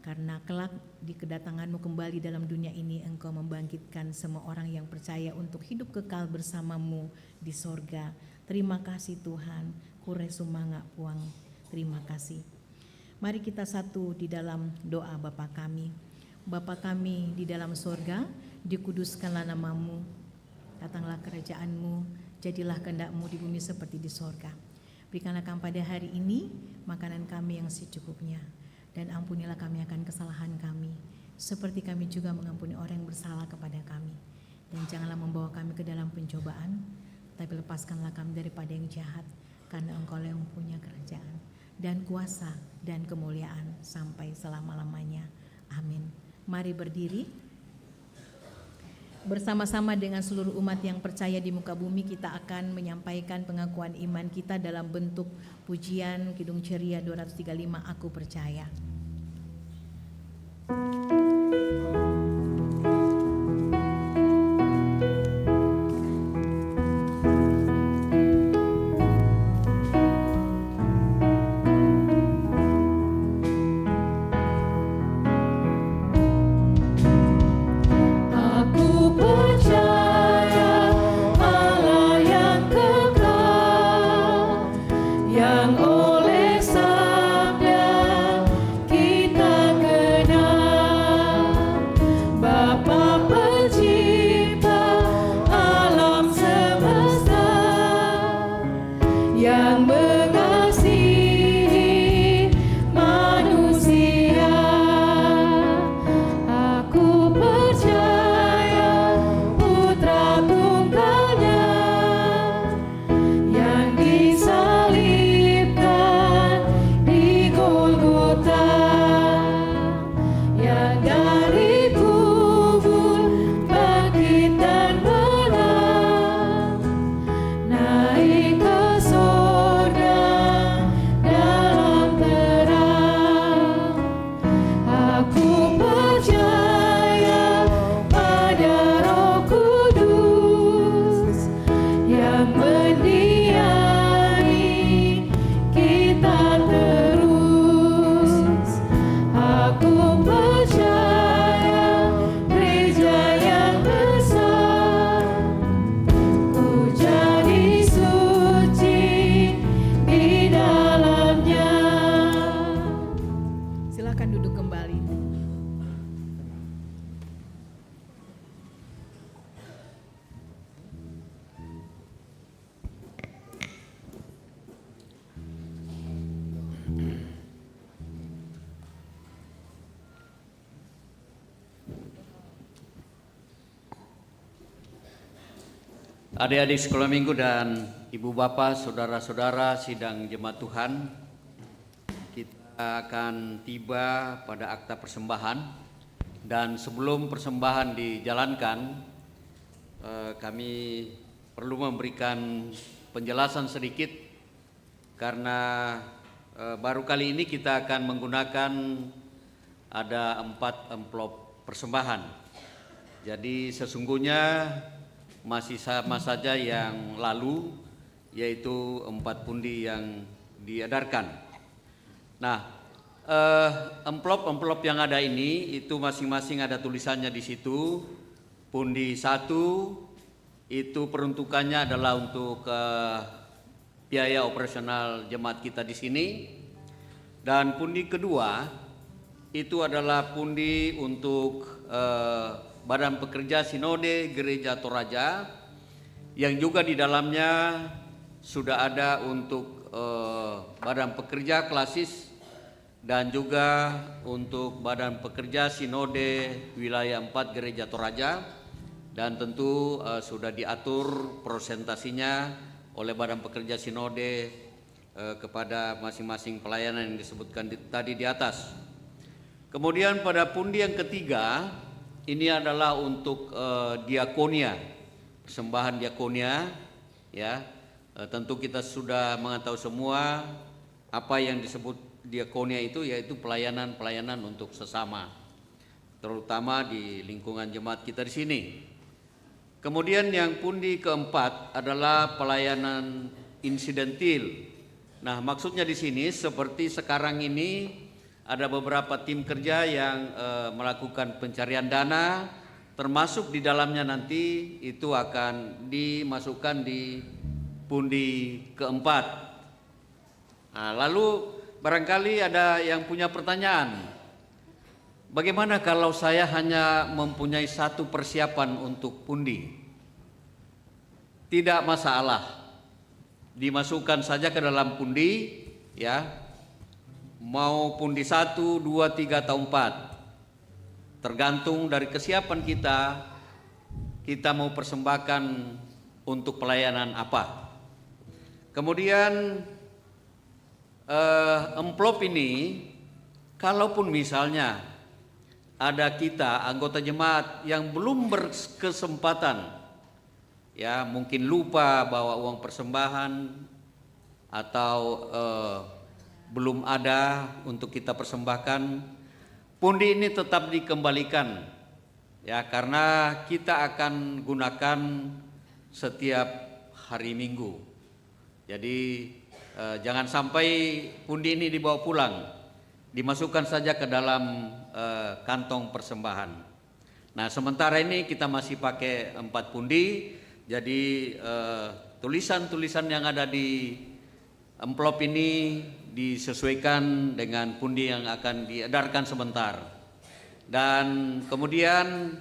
karena kelak di kedatangan-Mu kembali dalam dunia ini Engkau membangkitkan semua orang yang percaya untuk hidup kekal bersama-Mu di sorga. Terima kasih Tuhan, kure sumanga puang. Terima kasih. Mari kita satu di dalam doa Bapa kami. Bapa kami di dalam sorga, dikuduskanlah nama-Mu, datanglah kerajaan-Mu, jadilah kehendak-Mu di bumi seperti di sorga. Berikanlah kami pada hari ini makanan kami yang secukupnya, dan ampunilah kami akan kesalahan kami, seperti kami juga mengampuni orang yang bersalah kepada kami. Dan janganlah membawa kami ke dalam pencobaan, tapi lepaskanlah kami daripada yang jahat, karena Engkau yang punya kerajaan dan kuasa dan kemuliaan sampai selama-lamanya. Amin. Mari berdiri. Bersama-sama dengan seluruh umat yang percaya di muka bumi, kita akan menyampaikan pengakuan iman kita dalam bentuk pujian Kidung Ceria 235, Aku Percaya. Adik-adik sekolah minggu dan ibu bapak, saudara-saudara sidang jemaat Tuhan, kita akan tiba pada akta persembahan. Dan sebelum persembahan dijalankan, kami perlu memberikan penjelasan sedikit, karena baru kali ini kita akan menggunakan ada 4 amplop persembahan. Jadi sesungguhnya masih sama saja yang lalu, yaitu 4 pundi yang diedarkan. Nah, amplop yang ada ini itu masing-masing ada tulisannya di situ. Pundi 1 itu peruntukannya adalah untuk biaya operasional jemaat kita di sini, dan pundi kedua itu adalah pundi untuk Badan Pekerja Sinode Gereja Toraja, yang juga di dalamnya sudah ada untuk Badan Pekerja Klasis dan juga untuk Badan Pekerja Sinode Wilayah 4 Gereja Toraja, dan tentu sudah diatur prosentasinya oleh Badan Pekerja Sinode kepada masing-masing pelayanan yang disebutkan tadi di atas. Kemudian pada pundi yang ketiga, ini adalah untuk diakonia, persembahan diakonia, ya. Tentu kita sudah mengetahui semua apa yang disebut diakonia itu, yaitu pelayanan-pelayanan untuk sesama, terutama di lingkungan jemaat kita di sini. Kemudian yang pundi keempat adalah pelayanan insidentil. Nah, maksudnya di sini seperti sekarang ini ada beberapa tim kerja yang melakukan pencarian dana, termasuk di dalamnya nanti itu akan dimasukkan di pundi keempat. Nah, lalu barangkali ada yang punya pertanyaan, bagaimana kalau saya hanya mempunyai satu persiapan untuk pundi? Tidak masalah, dimasukkan saja ke dalam pundi, ya, mau pundi 1, 2, 3 atau 4, tergantung dari kesiapan kita mau persembahkan untuk pelayanan apa. Kemudian amplop ini, kalaupun misalnya ada kita anggota jemaat yang belum berkesempatan, ya mungkin lupa bawa uang persembahan atau belum ada untuk kita persembahkan, pundi ini tetap dikembalikan, ya, karena kita akan gunakan setiap hari Minggu. Jadi jangan sampai pundi ini dibawa pulang, dimasukkan saja ke dalam kantong persembahan. Nah, sementara ini kita masih pakai 4 pundi. Jadi tulisan-tulisan yang ada di amplop ini disesuaikan dengan pundi yang akan diedarkan sebentar. Dan kemudian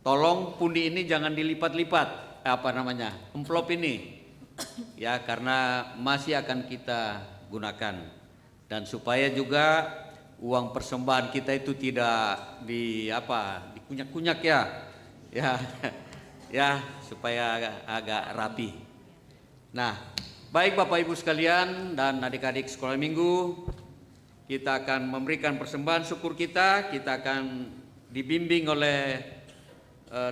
tolong pundi ini jangan dilipat-lipat, amplop ini, ya, karena masih akan kita gunakan. Dan supaya juga uang persembahan kita itu tidak dikunyak-kunyak, ya. Ya, supaya agak rapi. Nah, baik Bapak Ibu sekalian dan adik-adik sekolah minggu, kita akan memberikan persembahan syukur kita. Kita akan dibimbing oleh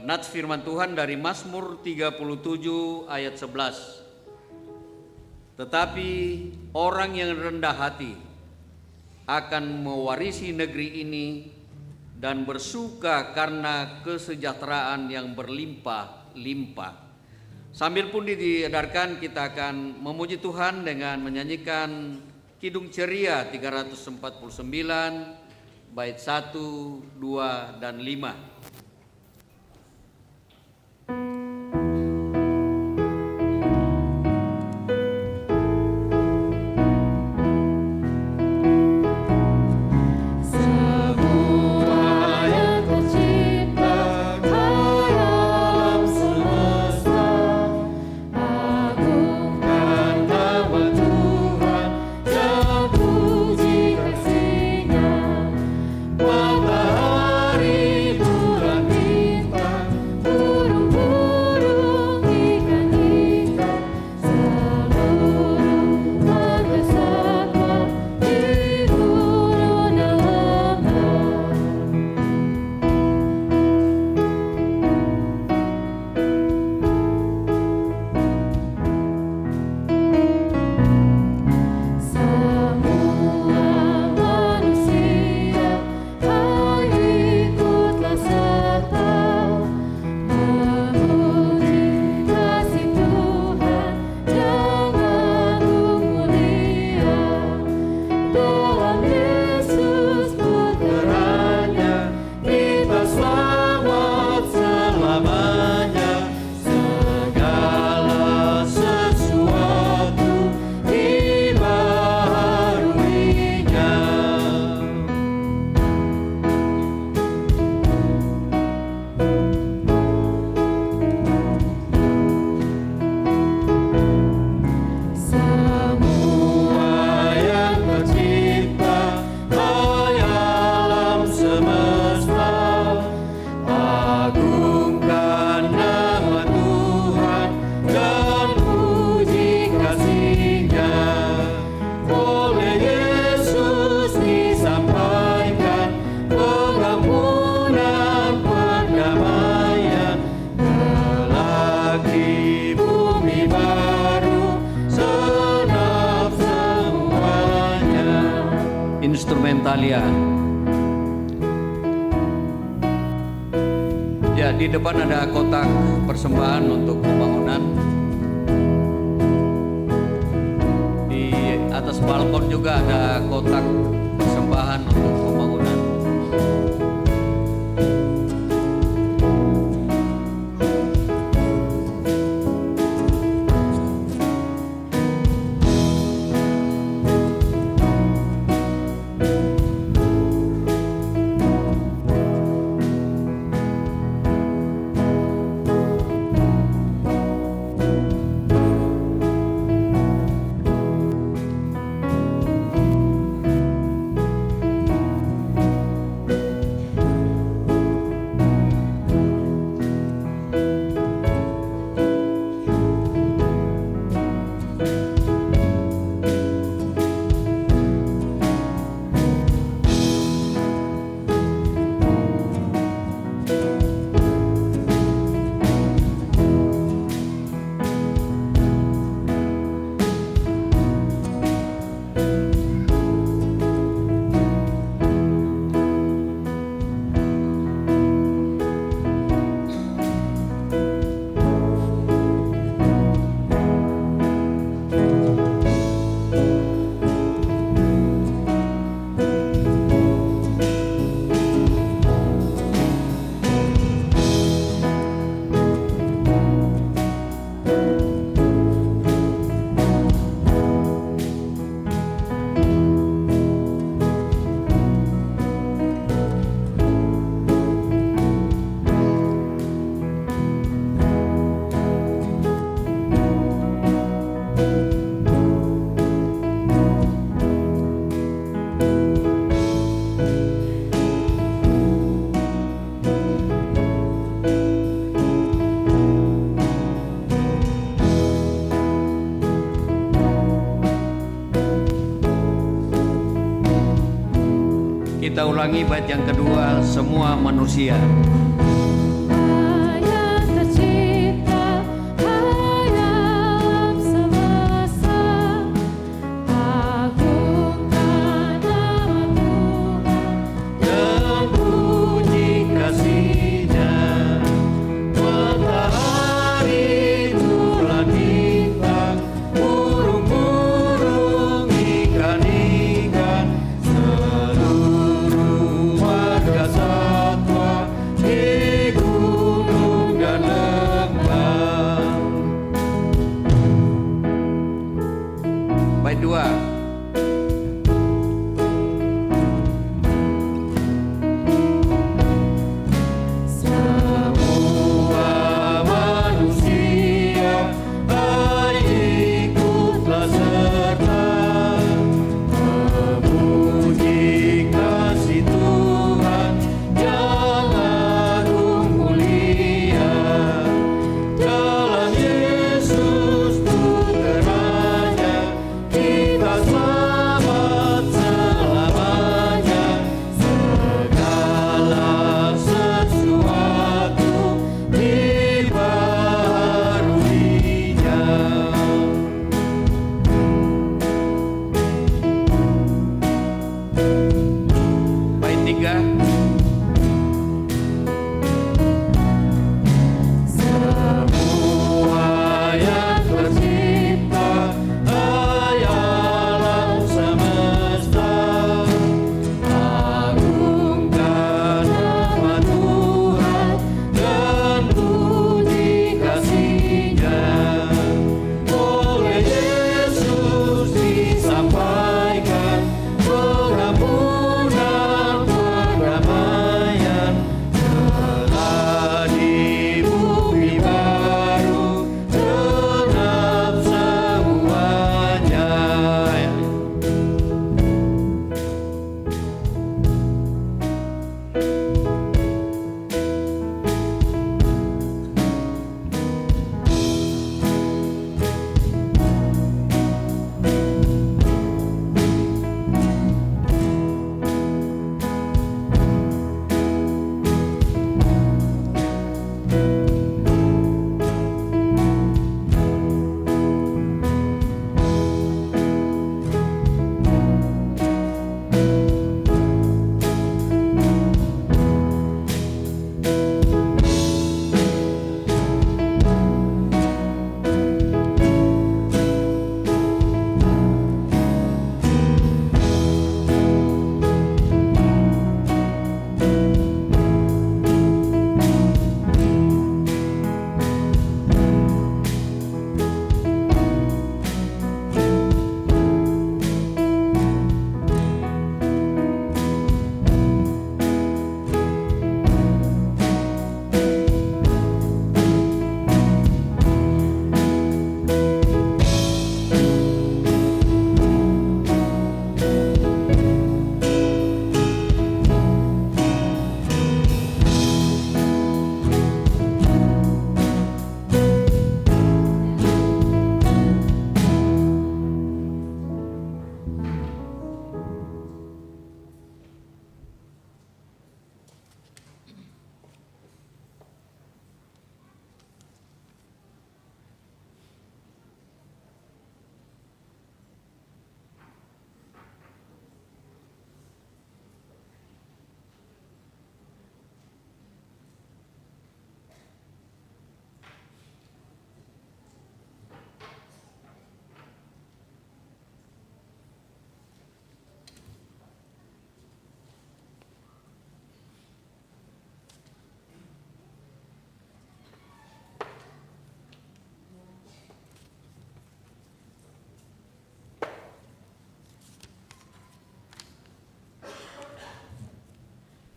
nats firman Tuhan dari Mazmur 37 ayat 11. Tetapi orang yang rendah hati akan mewarisi negeri ini dan bersuka karena kesejahteraan yang berlimpah-limpah. Sambil pun diedarkan, kita akan memuji Tuhan dengan menyanyikan Kidung Ceria 349 bait 1, 2, dan 5. Matahari bulan Thalia. Ya, di depan ada kotak persembahan untuk pembangunan. Di atas balkon juga ada kotak persembahan untuk pembangunan. Kita ulangi bait yang kedua, semua manusia. Bait 2.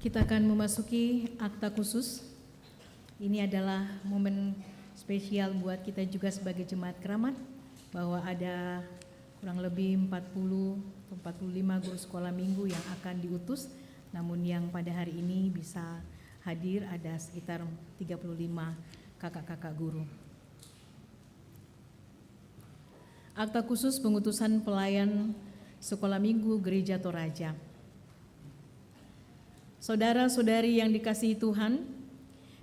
Kita akan memasuki akta khusus. Ini adalah momen spesial buat kita juga sebagai jemaat keramat, bahwa ada kurang lebih 40-45 guru sekolah minggu yang akan diutus, namun yang pada hari ini bisa hadir ada sekitar 35 kakak-kakak guru. Akta khusus pengutusan pelayan sekolah minggu Gereja Toraja. Saudara-saudari yang dikasihi Tuhan,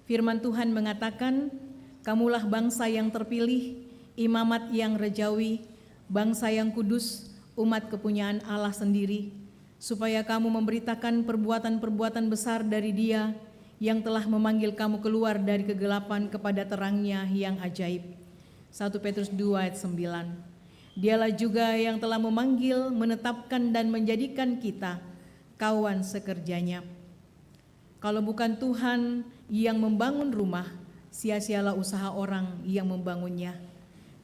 firman Tuhan mengatakan, kamulah bangsa yang terpilih, imamat yang rejawi, bangsa yang kudus, umat kepunyaan Allah sendiri, supaya kamu memberitakan perbuatan-perbuatan besar dari Dia yang telah memanggil kamu keluar dari kegelapan kepada terangnya yang ajaib. 1 Petrus 2 ayat 9. Dialah juga yang telah memanggil, menetapkan dan menjadikan kita kawan sekerjanya. Kalau bukan Tuhan yang membangun rumah, sia-sialah usaha orang yang membangunnya.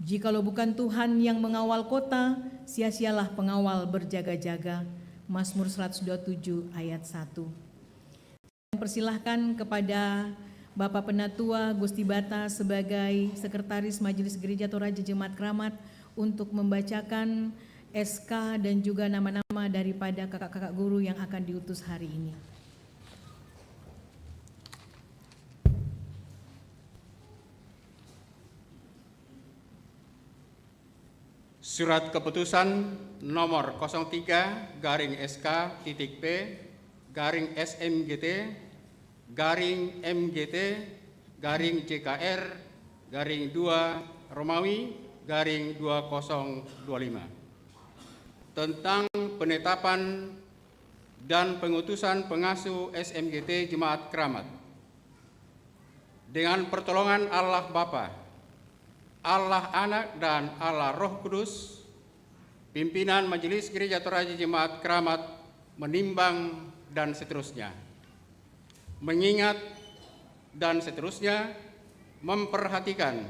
Jikalau bukan Tuhan yang mengawal kota, sia-sialah pengawal berjaga-jaga. Mazmur 127 ayat 1. Persilahkan kepada Bapak Penatua Gusti Bata sebagai Sekretaris Majelis Gereja Toraja Jemaat Keramat untuk membacakan SK dan juga nama-nama daripada kakak-kakak guru yang akan diutus hari ini. Surat keputusan nomor 03-SMGT-MGT-2 tentang penetapan dan pengutusan pengasuh SMGT Jemaat Keramat. Dengan pertolongan Allah Bapa, Allah Anak dan Allah Roh Kudus, pimpinan Majelis Gereja Toraja Jemaat Keramat menimbang dan seterusnya, mengingat dan seterusnya, memperhatikan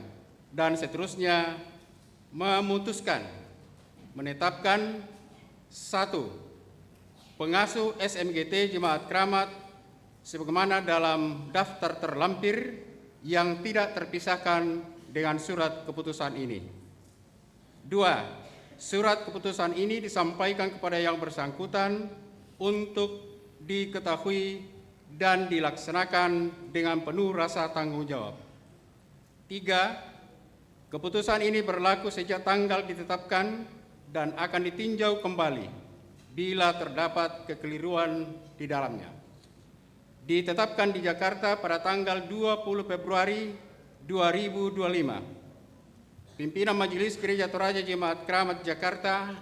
dan seterusnya, memutuskan, menetapkan 1. Pengasuh SMGT Jemaat Keramat sebagaimana dalam daftar terlampir yang tidak terpisahkan dengan surat keputusan ini. 2. Surat keputusan ini disampaikan kepada yang bersangkutan untuk diketahui dan dilaksanakan dengan penuh rasa tanggung jawab. 3. Keputusan ini berlaku sejak tanggal ditetapkan dan akan ditinjau kembali bila terdapat kekeliruan di dalamnya. Ditetapkan di Jakarta pada tanggal 20 Februari 2025. Pimpinan Majelis Gereja Toraja Jemaat Keramat Jakarta,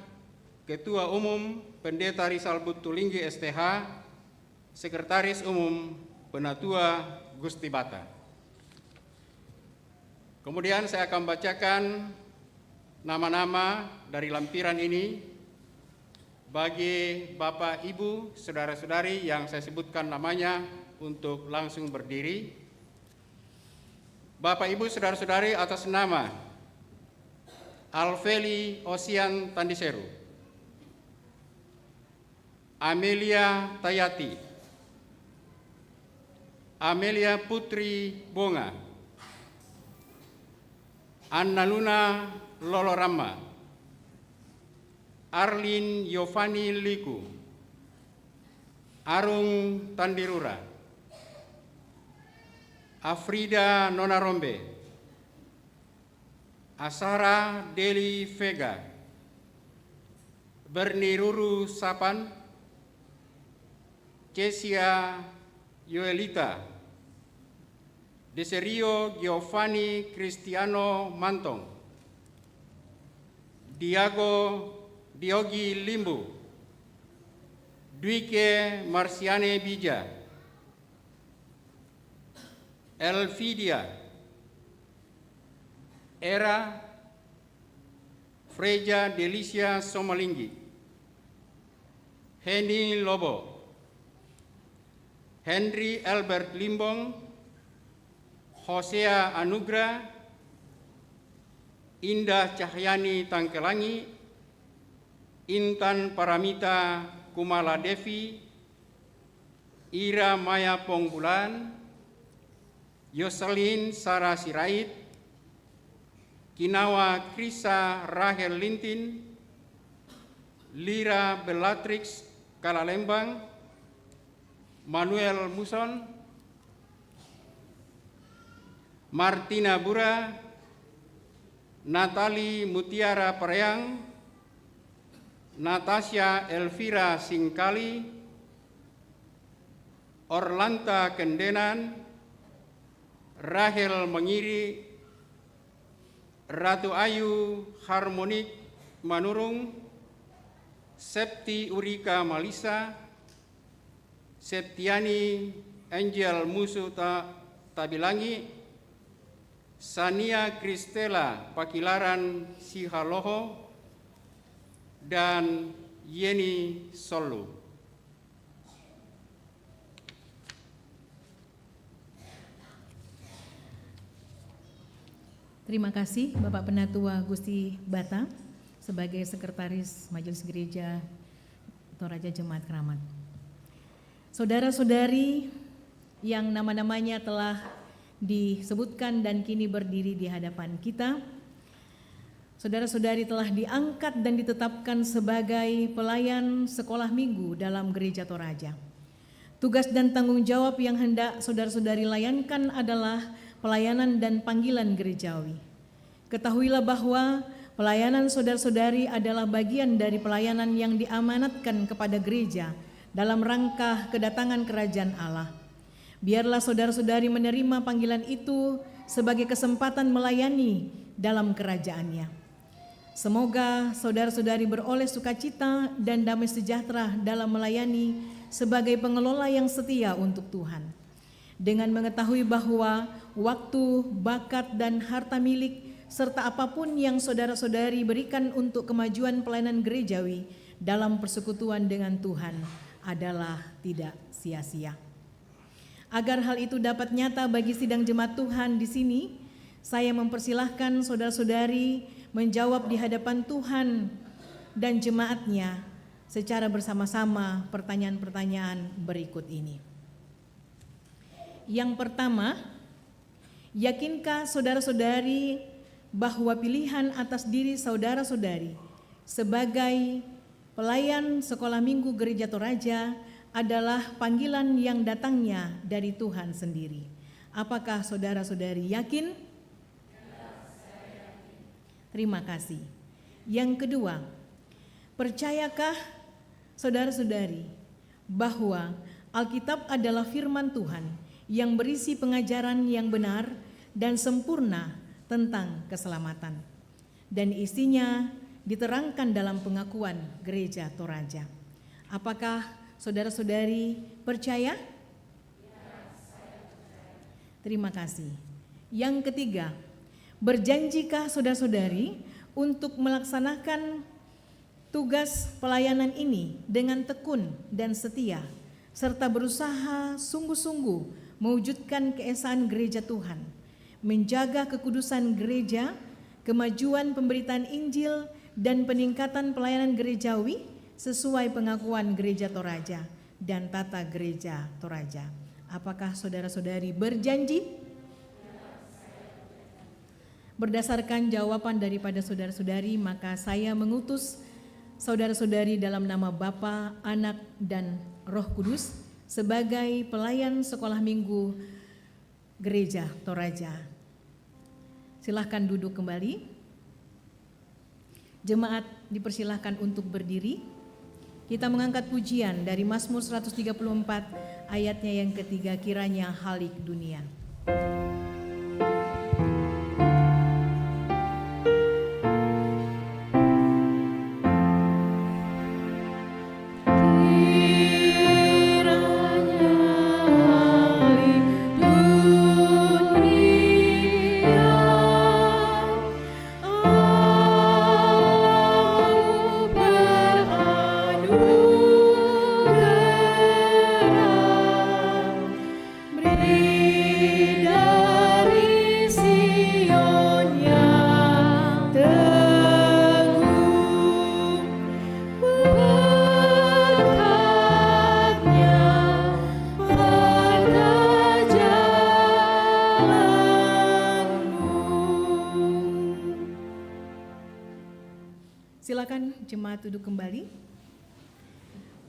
Ketua Umum Pendeta Rizal Butulinggi STH, Sekretaris Umum Penatua Gusti Bata. Kemudian saya akan bacakan nama-nama dari lampiran ini bagi Bapak, Ibu, saudara-saudari yang saya sebutkan namanya untuk langsung berdiri. Bapak, Ibu, saudara-saudari, atas nama Alfeli Osian Tandiseru, Amelia Tayati, Amelia Putri Bonga, Anna Luna Lolorama, Arlin Yovani Liku, Arung Tandirura, Afrida Nonarombe, Asara Deli Vega, Berni Ruru Sapan, Cesia Yoelita, Deserio Giovanni Cristiano Mantong, Diogi Limbu, Dwike Marsiane Bija, Elvidia, Era, Freja Delicia Somalinggi, Henny Lobo, Henry Albert Limbong, Hosea Anugrah, Indah Cahyani Tangkelangi, Intan Paramita Kumala Devi, Ira Maya Pongbulan, Yoselin Sarah Sirait, Kinawa Krisa Rahel Lintin, Lira Bellatrix Kalalembang, Manuel Muson, Martina Bura, Natali Mutiara Parayang, Natasha Elvira Singkali, Orlanta Kendenan, Rahel Mengiri, Ratu Ayu Harmonik Manurung, Septi Urika Malisa, Septiani Angel Musu Tabilangi, Sania Kristela Pakilaran Sihaloho, dan Yeni Solo. Terima kasih Bapak Penatua Gusti Bata sebagai Sekretaris Majelis Gereja Toraja Jemaat Keramat. Saudara-saudari yang nama-namanya telah disebutkan dan kini berdiri di hadapan kita, saudara-saudari telah diangkat dan ditetapkan sebagai pelayan sekolah minggu dalam Gereja Toraja. Tugas dan tanggung jawab yang hendak saudara-saudari layankan adalah pelayanan dan panggilan gerejawi. Ketahuilah bahwa pelayanan saudara-saudari adalah bagian dari pelayanan yang diamanatkan kepada gereja dalam rangka kedatangan kerajaan Allah. Biarlah saudara-saudari menerima panggilan itu sebagai kesempatan melayani dalam kerajaannya. Semoga saudara-saudari beroleh sukacita dan damai sejahtera dalam melayani sebagai pengelola yang setia untuk Tuhan. Dengan mengetahui bahwa waktu, bakat, dan harta milik serta apapun yang saudara-saudari berikan untuk kemajuan pelayanan gerejawi dalam persekutuan dengan Tuhan adalah tidak sia-sia. Agar hal itu dapat nyata bagi sidang jemaat Tuhan di sini, saya mempersilahkan saudara-saudari menjawab di hadapan Tuhan dan jemaatnya secara bersama-sama pertanyaan-pertanyaan berikut ini. Yang pertama, yakinkah saudara-saudari bahwa pilihan atas diri saudara-saudari sebagai pelayan sekolah minggu Gereja Toraja adalah panggilan yang datangnya dari Tuhan sendiri? Apakah saudara-saudari yakin? Terima kasih. Yang kedua, percayakah saudara-saudari bahwa Alkitab adalah firman Tuhan yang berisi pengajaran yang benar dan sempurna tentang keselamatan, dan isinya diterangkan dalam pengakuan Gereja Toraja? Apakah saudara-saudari percaya? Terima kasih. Yang ketiga, berjanjikah saudara-saudari untuk melaksanakan tugas pelayanan ini dengan tekun dan setia, serta berusaha sungguh-sungguh mewujudkan keesaan gereja Tuhan, menjaga kekudusan gereja, kemajuan pemberitaan Injil, dan peningkatan pelayanan gerejawi sesuai pengakuan Gereja Toraja dan tata Gereja Toraja? Apakah saudara-saudari berjanji? Berdasarkan jawaban daripada saudara-saudari, maka saya mengutus saudara-saudari dalam nama Bapa, Anak, dan Roh Kudus sebagai pelayan sekolah minggu Gereja Toraja. Silahkan duduk kembali. Jemaat dipersilahkan untuk berdiri. Kita mengangkat pujian dari Mazmur 134 ayatnya yang ketiga, kiranya halik dunia. Beri Silakan jemaat duduk kembali.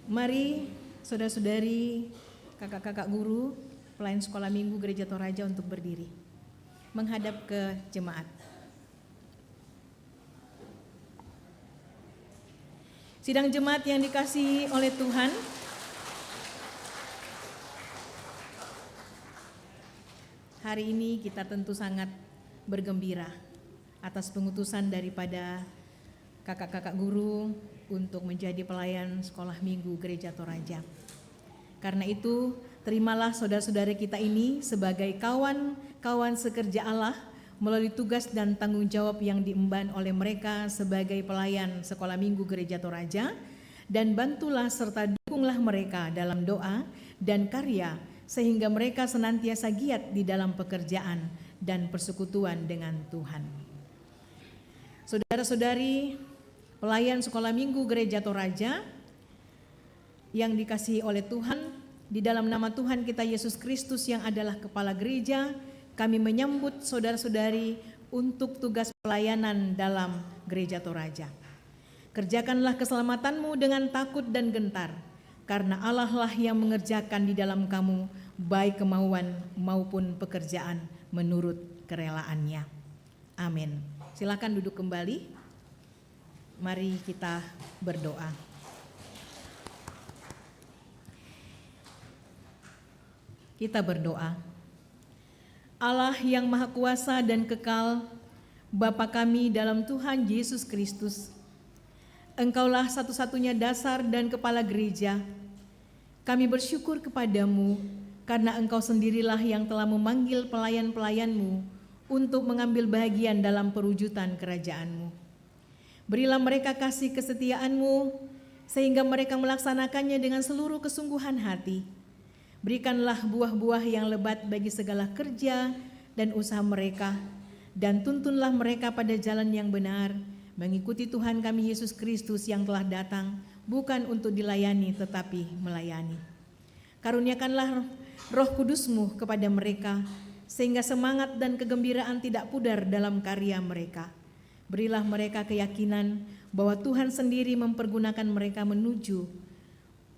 Mari saudara-saudari, kakak-kakak guru, pelayan sekolah minggu Gereja Toraja untuk berdiri. Menghadap ke jemaat. Sidang jemaat yang dikasihi oleh Tuhan, hari ini kita tentu sangat bergembira atas pengutusan daripada kakak-kakak guru untuk menjadi pelayan sekolah minggu Gereja Toraja. Karena itu, terimalah saudara-saudara kita ini sebagai kawan-kawan sekerja Allah melalui tugas dan tanggung jawab yang diemban oleh mereka sebagai pelayan sekolah minggu Gereja Toraja, dan bantulah serta dukunglah mereka dalam doa dan karya sehingga mereka senantiasa giat di dalam pekerjaan dan persekutuan dengan Tuhan. Saudara-saudari, pelayan sekolah minggu Gereja Toraja yang dikasihi oleh Tuhan, di dalam nama Tuhan kita Yesus Kristus yang adalah kepala gereja, kami menyambut saudara-saudari untuk tugas pelayanan dalam Gereja Toraja. Kerjakanlah keselamatanmu dengan takut dan gentar, karena Allah lah yang mengerjakan di dalam kamu baik kemauan maupun pekerjaan menurut kerelaannya. Amin. Silakan duduk kembali. Mari kita berdoa. Kita berdoa. Allah yang Maha Kuasa dan Kekal, Bapa kami dalam Tuhan Yesus Kristus, Engkaulah satu-satunya dasar dan kepala gereja. Kami bersyukur kepadamu karena Engkau sendirilah yang telah memanggil pelayan-pelayan-Mu untuk mengambil bagian dalam perwujudan kerajaan-Mu. Berilah mereka kasih kesetiaan-Mu sehingga mereka melaksanakannya dengan seluruh kesungguhan hati. Berikanlah buah-buah yang lebat bagi segala kerja dan usaha mereka, dan tuntunlah mereka pada jalan yang benar, mengikuti Tuhan kami Yesus Kristus yang telah datang, bukan untuk dilayani tetapi melayani. Karuniakanlah Roh Kudus-Mu kepada mereka, sehingga semangat dan kegembiraan tidak pudar dalam karya mereka. Berilah mereka keyakinan bahwa Tuhan sendiri mempergunakan mereka menuju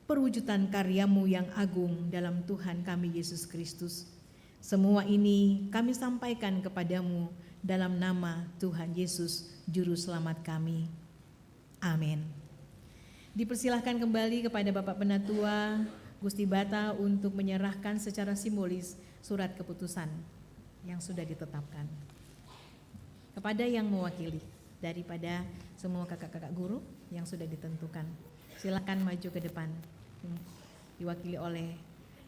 perwujudan karya-Mu yang agung dalam Tuhan kami Yesus Kristus. Semua ini kami sampaikan kepadamu dalam nama Tuhan Yesus, Juru Selamat kami. Amin. Dipersilahkan kembali kepada Bapak Penatua Gusti Bata untuk menyerahkan secara simbolis surat keputusan yang sudah ditetapkan kepada yang mewakili daripada semua kakak-kakak guru yang sudah ditentukan. Silakan maju ke depan, diwakili oleh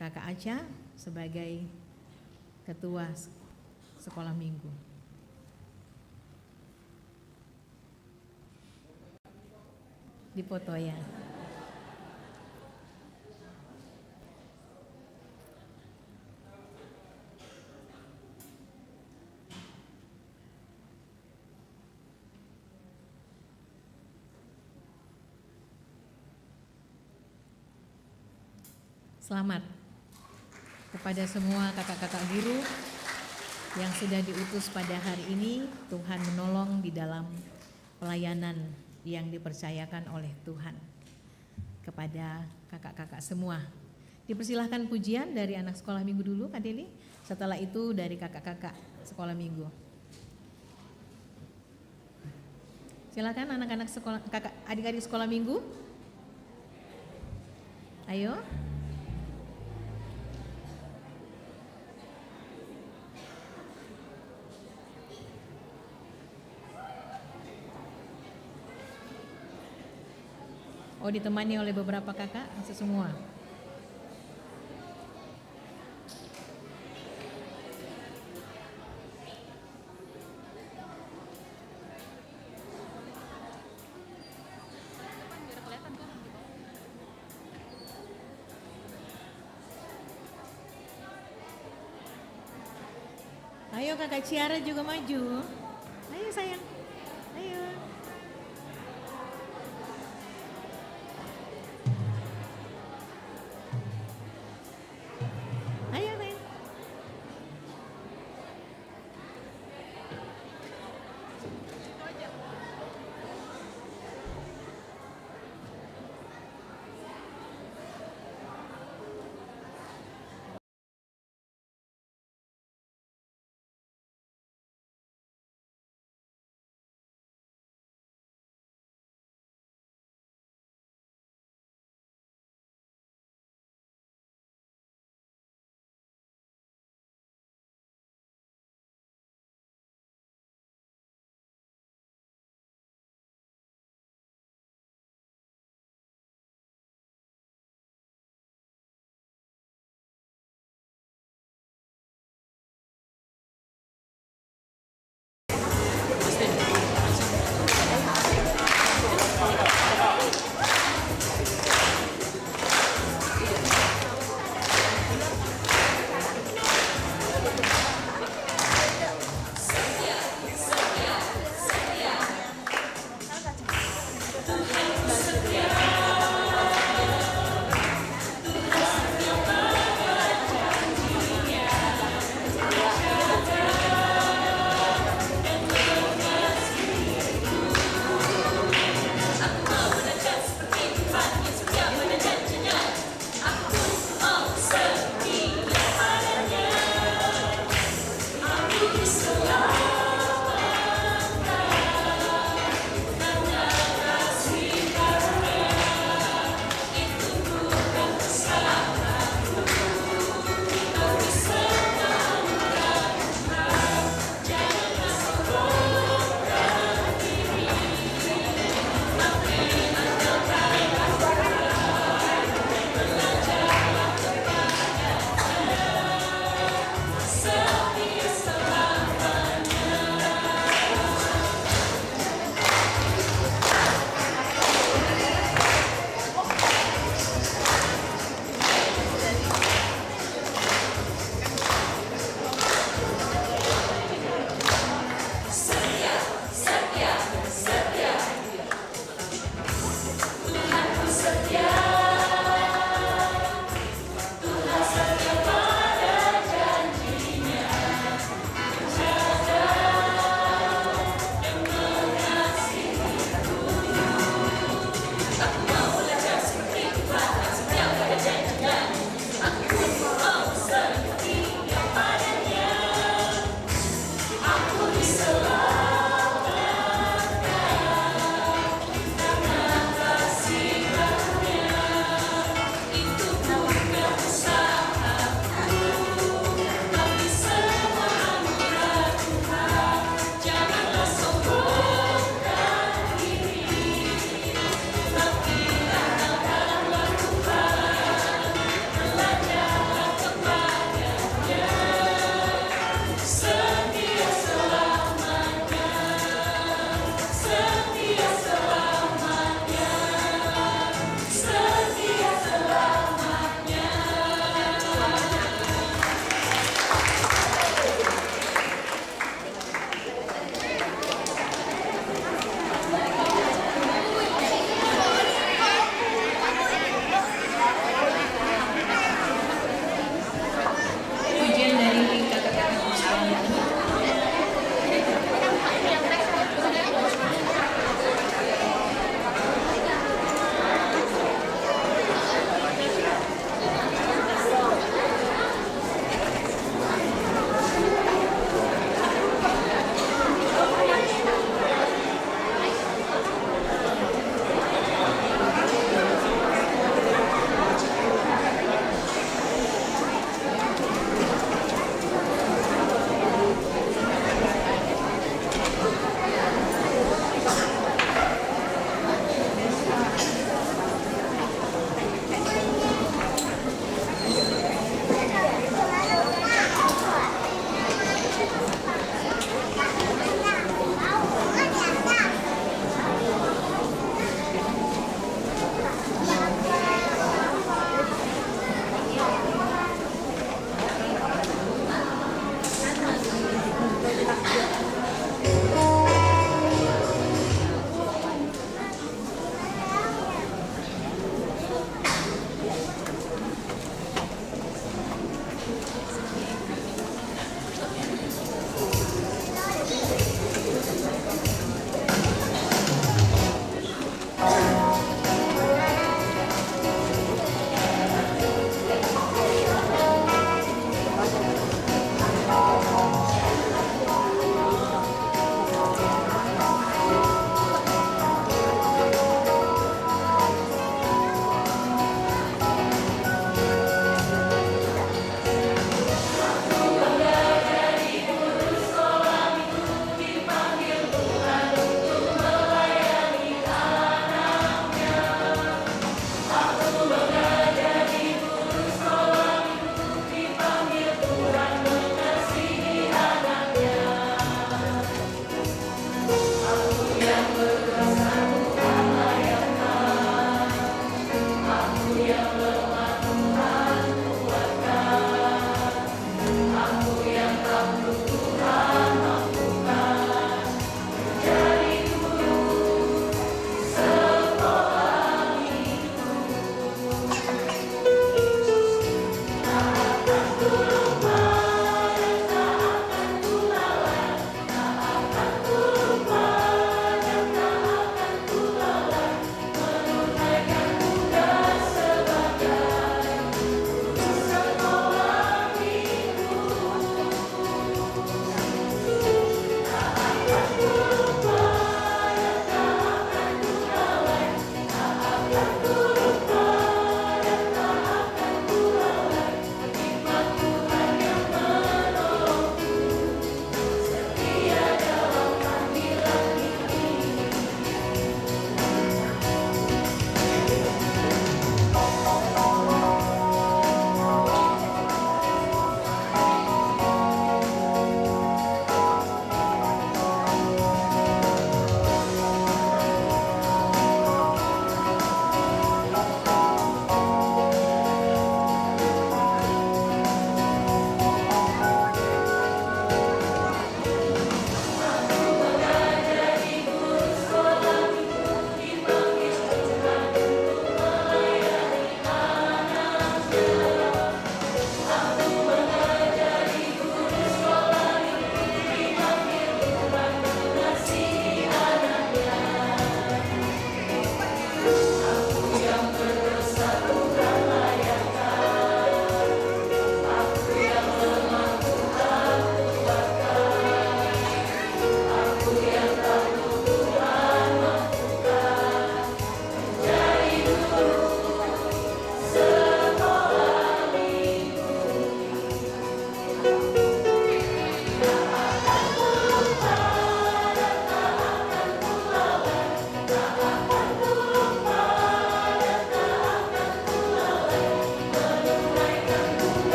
Kakak Aca sebagai Ketua Sekolah Minggu. Dipoto ya. Selamat kepada semua kakak-kakak guru yang sudah diutus pada hari ini. Tuhan menolong di dalam pelayanan yang dipercayakan oleh Tuhan kepada kakak-kakak semua. Dipersilahkan pujian dari anak sekolah minggu dulu, Kak Deli. Setelah itu dari kakak-kakak sekolah minggu. Silakan anak-anak sekolah, kakak, adik-adik sekolah minggu. Ayo. Oh, ditemani oleh beberapa kakak, semua. Ayo kakak Ciara juga maju. Ayo sayang, ayo. Ayo sayang.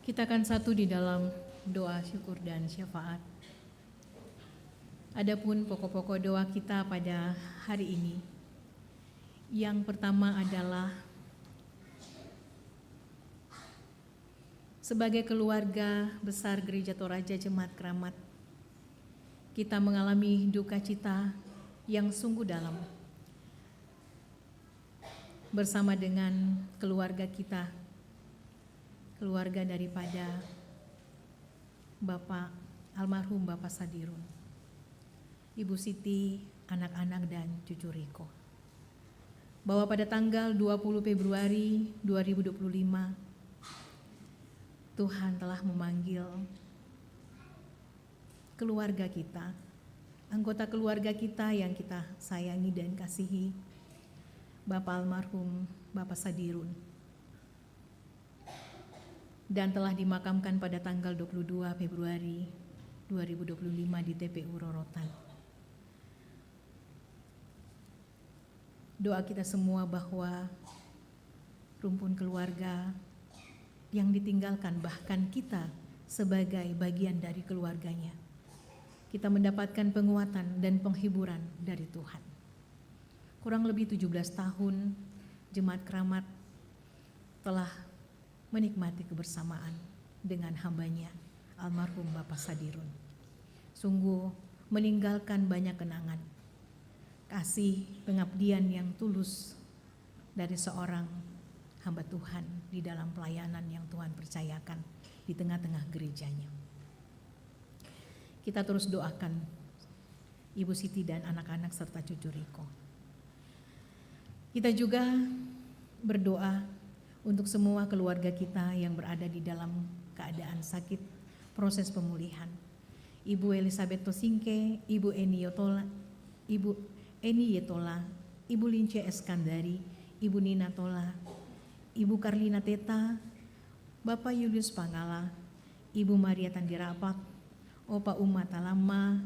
Kita akan satu di dalam doa syukur dan syafaat. Adapun pokok-pokok doa kita pada hari ini, yang pertama adalah sebagai keluarga besar Gereja Toraja Jemaat Keramat, kita mengalami duka cita yang sungguh dalam bersama dengan keluarga kita, keluarga daripada Bapak almarhum Bapak Sadirun, Ibu Siti, anak-anak dan cucu Riko. Bahwa pada tanggal 20 Februari 2025 Tuhan telah memanggil keluarga kita, anggota keluarga kita yang kita sayangi dan kasihi, Bapak almarhum Bapak Sadirun, dan telah dimakamkan pada tanggal 22 Februari 2025 di TPU Rorotan. Doa kita semua bahwa rumpun keluarga yang ditinggalkan, bahkan kita sebagai bagian dari keluarganya, kita mendapatkan penguatan dan penghiburan dari Tuhan. Kurang lebih 17 tahun Jemaat Keramat telah menikmati kebersamaan dengan hambanya almarhum Bapak Sadirun. Sungguh meninggalkan banyak kenangan, kasih pengabdian yang tulus dari seorang hamba Tuhan di dalam pelayanan yang Tuhan percayakan di tengah-tengah gerejanya. Kita terus doakan Ibu Siti dan anak-anak serta cucu Riko. Kita juga berdoa untuk semua keluarga kita yang berada di dalam keadaan sakit, proses pemulihan. Ibu Elizabeth Tosingke, Ibu Eni Yetola, Ibu Lince Eskandari, Ibu Nina Tola, Ibu Karlina Teta, Bapak Julius Pangala, Ibu Maria Tandirapak, Opa Uma Talama,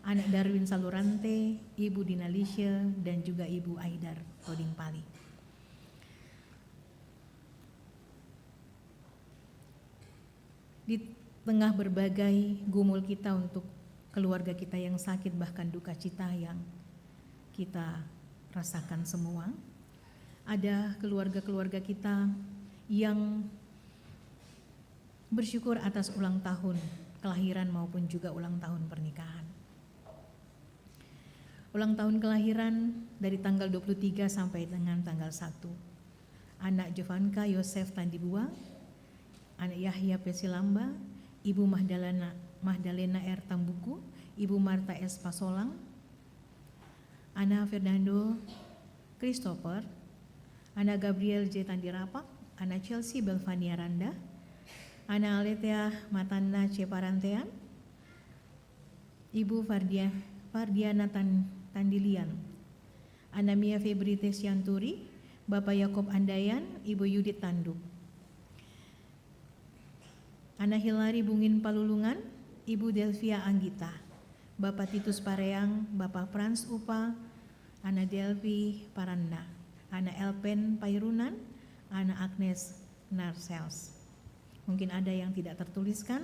Anak Darwin Salurante, Ibu Dina Lisha, dan juga Ibu Aidar Toding Pali. Di tengah berbagai gumul kita untuk keluarga kita yang sakit, bahkan duka cita yang kita rasakan semua, ada keluarga-keluarga kita yang bersyukur atas ulang tahun kelahiran maupun juga ulang tahun pernikahan. Ulang tahun kelahiran dari tanggal 23 sampai dengan tanggal 1. Anak Jovanka Yosef Tandibuang, anak Yahya Pesilamba, Ibu Mahdalena R. Tambuku, Ibu Marta S. Pasolang, anak Fernando Christopher, anak Gabriel J. Tandirapak, anak Chelsea Belvania Randa, anak Aletea Matana C. Parantean, Ibu Fardiana Tandilian, anak Mia Febri Tesianturi, Bapak Yakob Andayan, Ibu Yudit Tanduk, anak Hilary Bungin Palulungan, Ibu Delvia Anggita, Bapak Titus Pareang, Bapak Frans Upa, anak Delvi Paranda, anak Elpen Pairunan, anak Agnes Narsels. Mungkin ada yang tidak tertuliskan,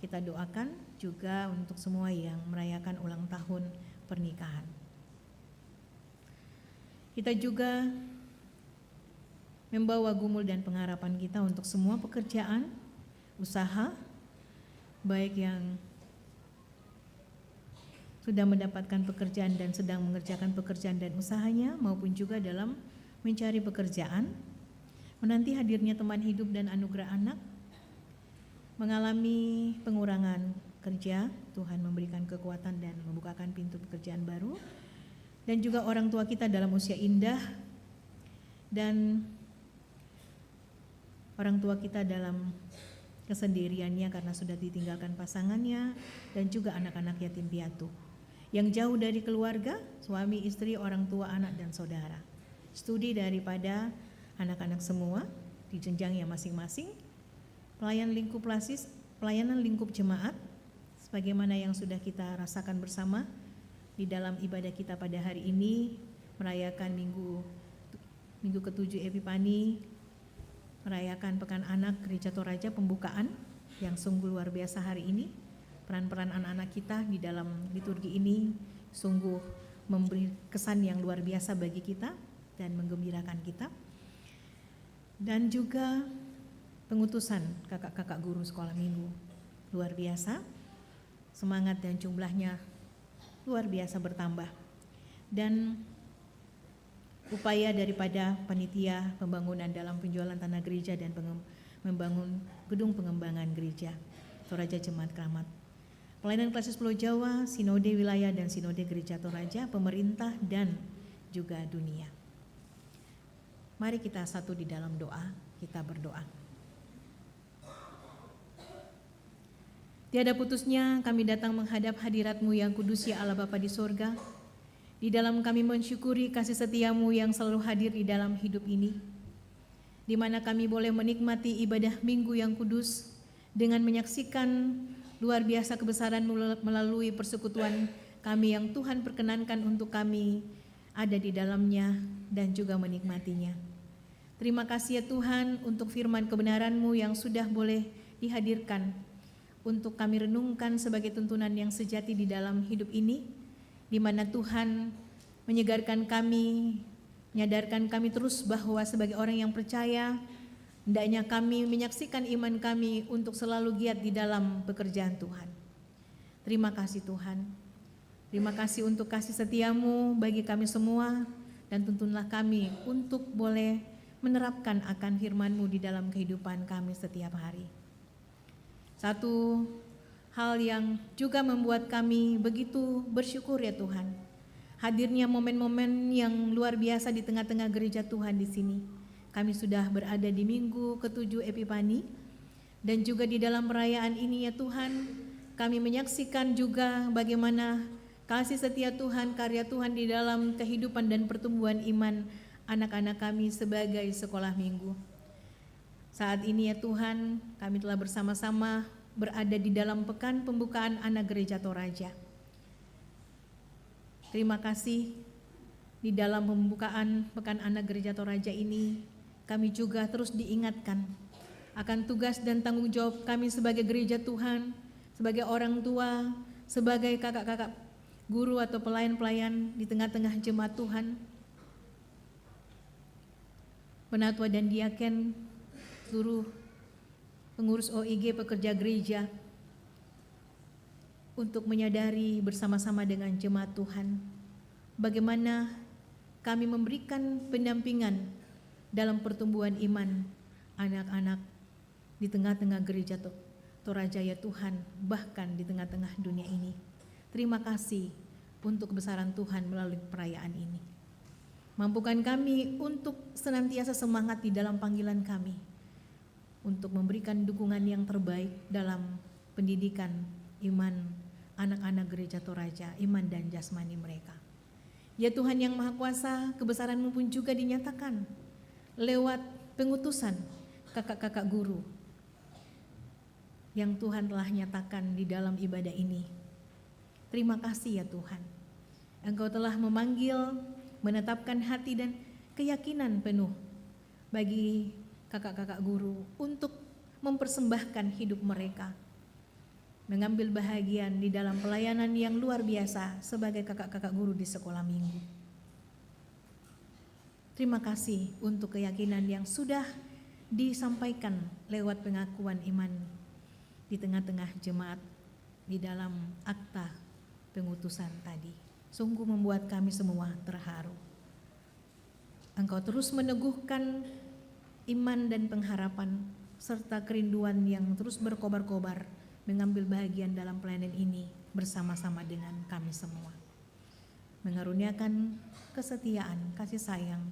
kita doakan juga untuk semua yang merayakan ulang tahun pernikahan. Kita juga membawa gumul dan pengharapan kita untuk semua pekerjaan, usaha, baik yang sudah mendapatkan pekerjaan dan sedang mengerjakan pekerjaan dan usahanya, maupun juga dalam mencari pekerjaan, menanti hadirnya teman hidup dan anugerah anak, mengalami pengurangan kerja, Tuhan memberikan kekuatan dan membukakan pintu pekerjaan baru, dan juga orang tua kita dalam usia indah, dan orang tua kita dalam kesendiriannya karena sudah ditinggalkan pasangannya, dan juga anak-anak yatim piatu yang jauh dari keluarga, suami, istri, orang tua, anak, dan saudara. Studi daripada anak-anak semua di jenjangnya masing-masing, pelayanan lingkup jemaat, sebagaimana yang sudah kita rasakan bersama di dalam ibadah kita pada hari ini, merayakan minggu ke-7 Epifani, merayakan Pekan Anak Gereja Toraja pembukaan, yang sungguh luar biasa hari ini. Peran-peran anak-anak kita di dalam liturgi ini sungguh memberi kesan yang luar biasa bagi kita dan menggembirakan kita. Dan juga pengutusan kakak-kakak guru sekolah minggu luar biasa, semangat dan jumlahnya luar biasa bertambah. Dan upaya daripada panitia pembangunan dalam penjualan tanah gereja dan membangun gedung pengembangan gereja Toraja Jemaat Keramat, pelayanan Klasis Pulau Jawa, Sinode Wilayah dan Sinode Gereja Toraja, pemerintah dan juga dunia. Mari kita satu di dalam doa, kita berdoa. Tiada putusnya kami datang menghadap hadirat-Mu yang kudus ya Allah Bapa di sorga. Di dalam kami mensyukuri kasih setia-Mu yang selalu hadir di dalam hidup ini, di mana kami boleh menikmati ibadah minggu yang kudus dengan menyaksikan luar biasa kebesaran-Mu melalui persekutuan kami yang Tuhan perkenankan untuk kami ada di dalamnya dan juga menikmatinya. Terima kasih ya Tuhan untuk firman kebenaran-Mu yang sudah boleh dihadirkan untuk kami renungkan sebagai tuntunan yang sejati di dalam hidup ini, di mana Tuhan menyegarkan kami, menyadarkan kami terus bahwa sebagai orang yang percaya, hendaknya kami menyaksikan iman kami untuk selalu giat di dalam pekerjaan Tuhan. Terima kasih Tuhan. Terima kasih untuk kasih setia-Mu bagi kami semua, dan tuntunlah kami untuk boleh menerapkan akan firman-Mu di dalam kehidupan kami setiap hari. Satu hal yang juga membuat kami begitu bersyukur ya Tuhan, hadirnya momen-momen yang luar biasa di tengah-tengah gereja Tuhan di sini. Kami sudah berada di minggu ke-7 Epifani, dan juga di dalam perayaan ini ya Tuhan, kami menyaksikan juga bagaimana kasih setia Tuhan, karya Tuhan di dalam kehidupan dan pertumbuhan iman anak-anak kami sebagai sekolah minggu. Saat ini ya Tuhan, kami telah bersama-sama berada di dalam pekan pembukaan anak gereja Toraja. Terima kasih, di dalam pembukaan pekan anak gereja Toraja ini, kami juga terus diingatkan akan tugas dan tanggung jawab kami sebagai gereja Tuhan, sebagai orang tua, sebagai kakak-kakak guru atau pelayan-pelayan di tengah-tengah jemaat Tuhan, penatua dan diaken, seluruh pengurus OIG, pekerja gereja, untuk menyadari bersama-sama dengan jemaat Tuhan bagaimana kami memberikan pendampingan dalam pertumbuhan iman anak-anak di tengah-tengah gereja Toraja ya Tuhan, bahkan di tengah-tengah dunia ini. Terima kasih untuk kebesaran Tuhan melalui perayaan ini. Mampukan kami untuk senantiasa semangat di dalam panggilan kami, untuk memberikan dukungan yang terbaik dalam pendidikan iman anak-anak gereja Toraja, iman dan jasmani mereka. Ya Tuhan yang Maha Kuasa, kebesaran-Mu pun juga dinyatakan lewat pengutusan kakak-kakak guru yang Tuhan telah nyatakan di dalam ibadah ini. Terima kasih ya Tuhan, Engkau telah memanggil, menetapkan hati dan keyakinan penuh bagi kakak-kakak guru untuk mempersembahkan hidup mereka, mengambil bahagian di dalam pelayanan yang luar biasa sebagai kakak-kakak guru di sekolah minggu. Terima kasih untuk keyakinan yang sudah disampaikan lewat pengakuan iman di tengah-tengah jemaat di dalam akta pengutusan tadi. Sungguh membuat kami semua terharu. Engkau terus meneguhkan iman dan pengharapan serta kerinduan yang terus berkobar-kobar mengambil bahagian dalam pelayanan ini bersama-sama dengan kami semua. Mengaruniakan kesetiaan, kasih sayang,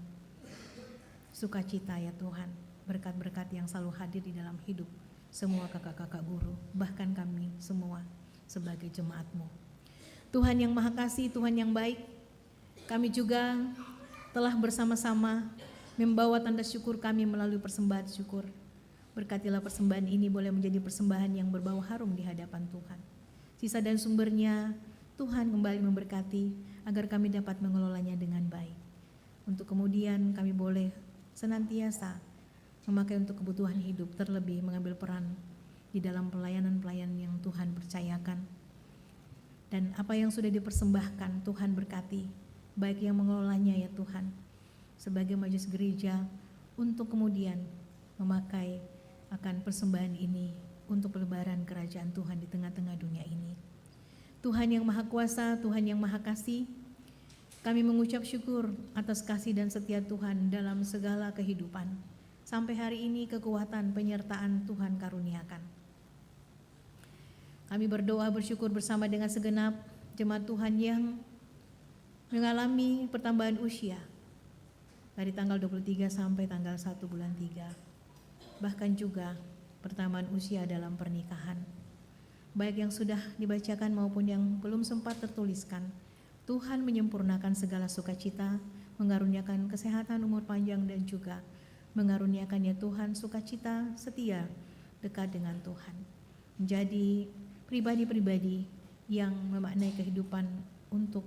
sukacita ya Tuhan, berkat-berkat yang selalu hadir di dalam hidup semua kakak-kakak guru, bahkan kami semua sebagai jemaat-Mu. Tuhan yang Maha Kasih, Tuhan yang baik, kami juga telah bersama-sama membawa tanda syukur kami melalui persembahan syukur. Berkatilah persembahan ini boleh menjadi persembahan yang berbau harum di hadapan Tuhan. Sisa dan sumbernya Tuhan kembali memberkati agar kami dapat mengelolanya dengan baik. Untuk kemudian kami boleh senantiasa memakai untuk kebutuhan hidup, terlebih mengambil peran di dalam pelayanan-pelayanan yang Tuhan percayakan. Dan apa yang sudah dipersembahkan Tuhan berkati, baik yang mengelolanya ya Tuhan, sebagai majelis gereja, untuk kemudian memakai akan persembahan ini untuk pelebaran kerajaan Tuhan di tengah-tengah dunia ini. Tuhan yang Maha Kuasa, Tuhan yang Maha Kasih, kami mengucap syukur atas kasih dan setia Tuhan dalam segala kehidupan. Sampai hari ini kekuatan penyertaan Tuhan karuniakan. Kami berdoa bersyukur bersama dengan segenap jemaat Tuhan yang mengalami pertambahan usia dari tanggal 23 sampai tanggal 1 bulan 3. Bahkan juga pertambahan usia dalam pernikahan. Baik yang sudah dibacakan maupun yang belum sempat tertuliskan. Tuhan menyempurnakan segala sukacita, mengaruniakan kesehatan, umur panjang, dan juga mengaruniakan ya Tuhan sukacita setia dekat dengan Tuhan. Menjadi pribadi-pribadi yang memaknai kehidupan untuk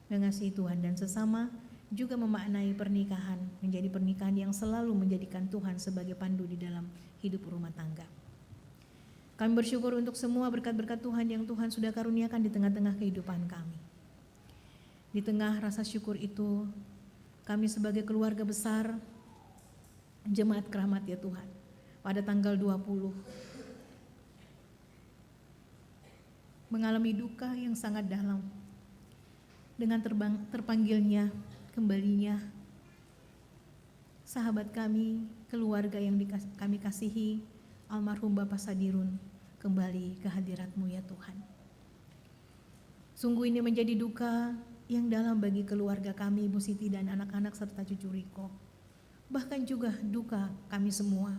mengasihi Tuhan dan sesama, juga memaknai pernikahan menjadi pernikahan yang selalu menjadikan Tuhan sebagai pandu di dalam hidup rumah tangga. Kami bersyukur untuk semua berkat-berkat Tuhan yang Tuhan sudah karuniakan di tengah-tengah kehidupan kami. Di tengah rasa syukur itu, kami sebagai keluarga besar Jemaat Keramat ya Tuhan, pada tanggal 20 mengalami duka yang sangat dalam dengan terpanggilnya kembalinya sahabat kami, keluarga yang kami kasihi, almarhum Bapak Sadirun, kembali ke hadirat-Mu ya Tuhan. Sungguh ini menjadi duka yang dalam bagi keluarga kami, Ibu Siti dan anak-anak serta cucu Riko. Bahkan juga duka kami semua.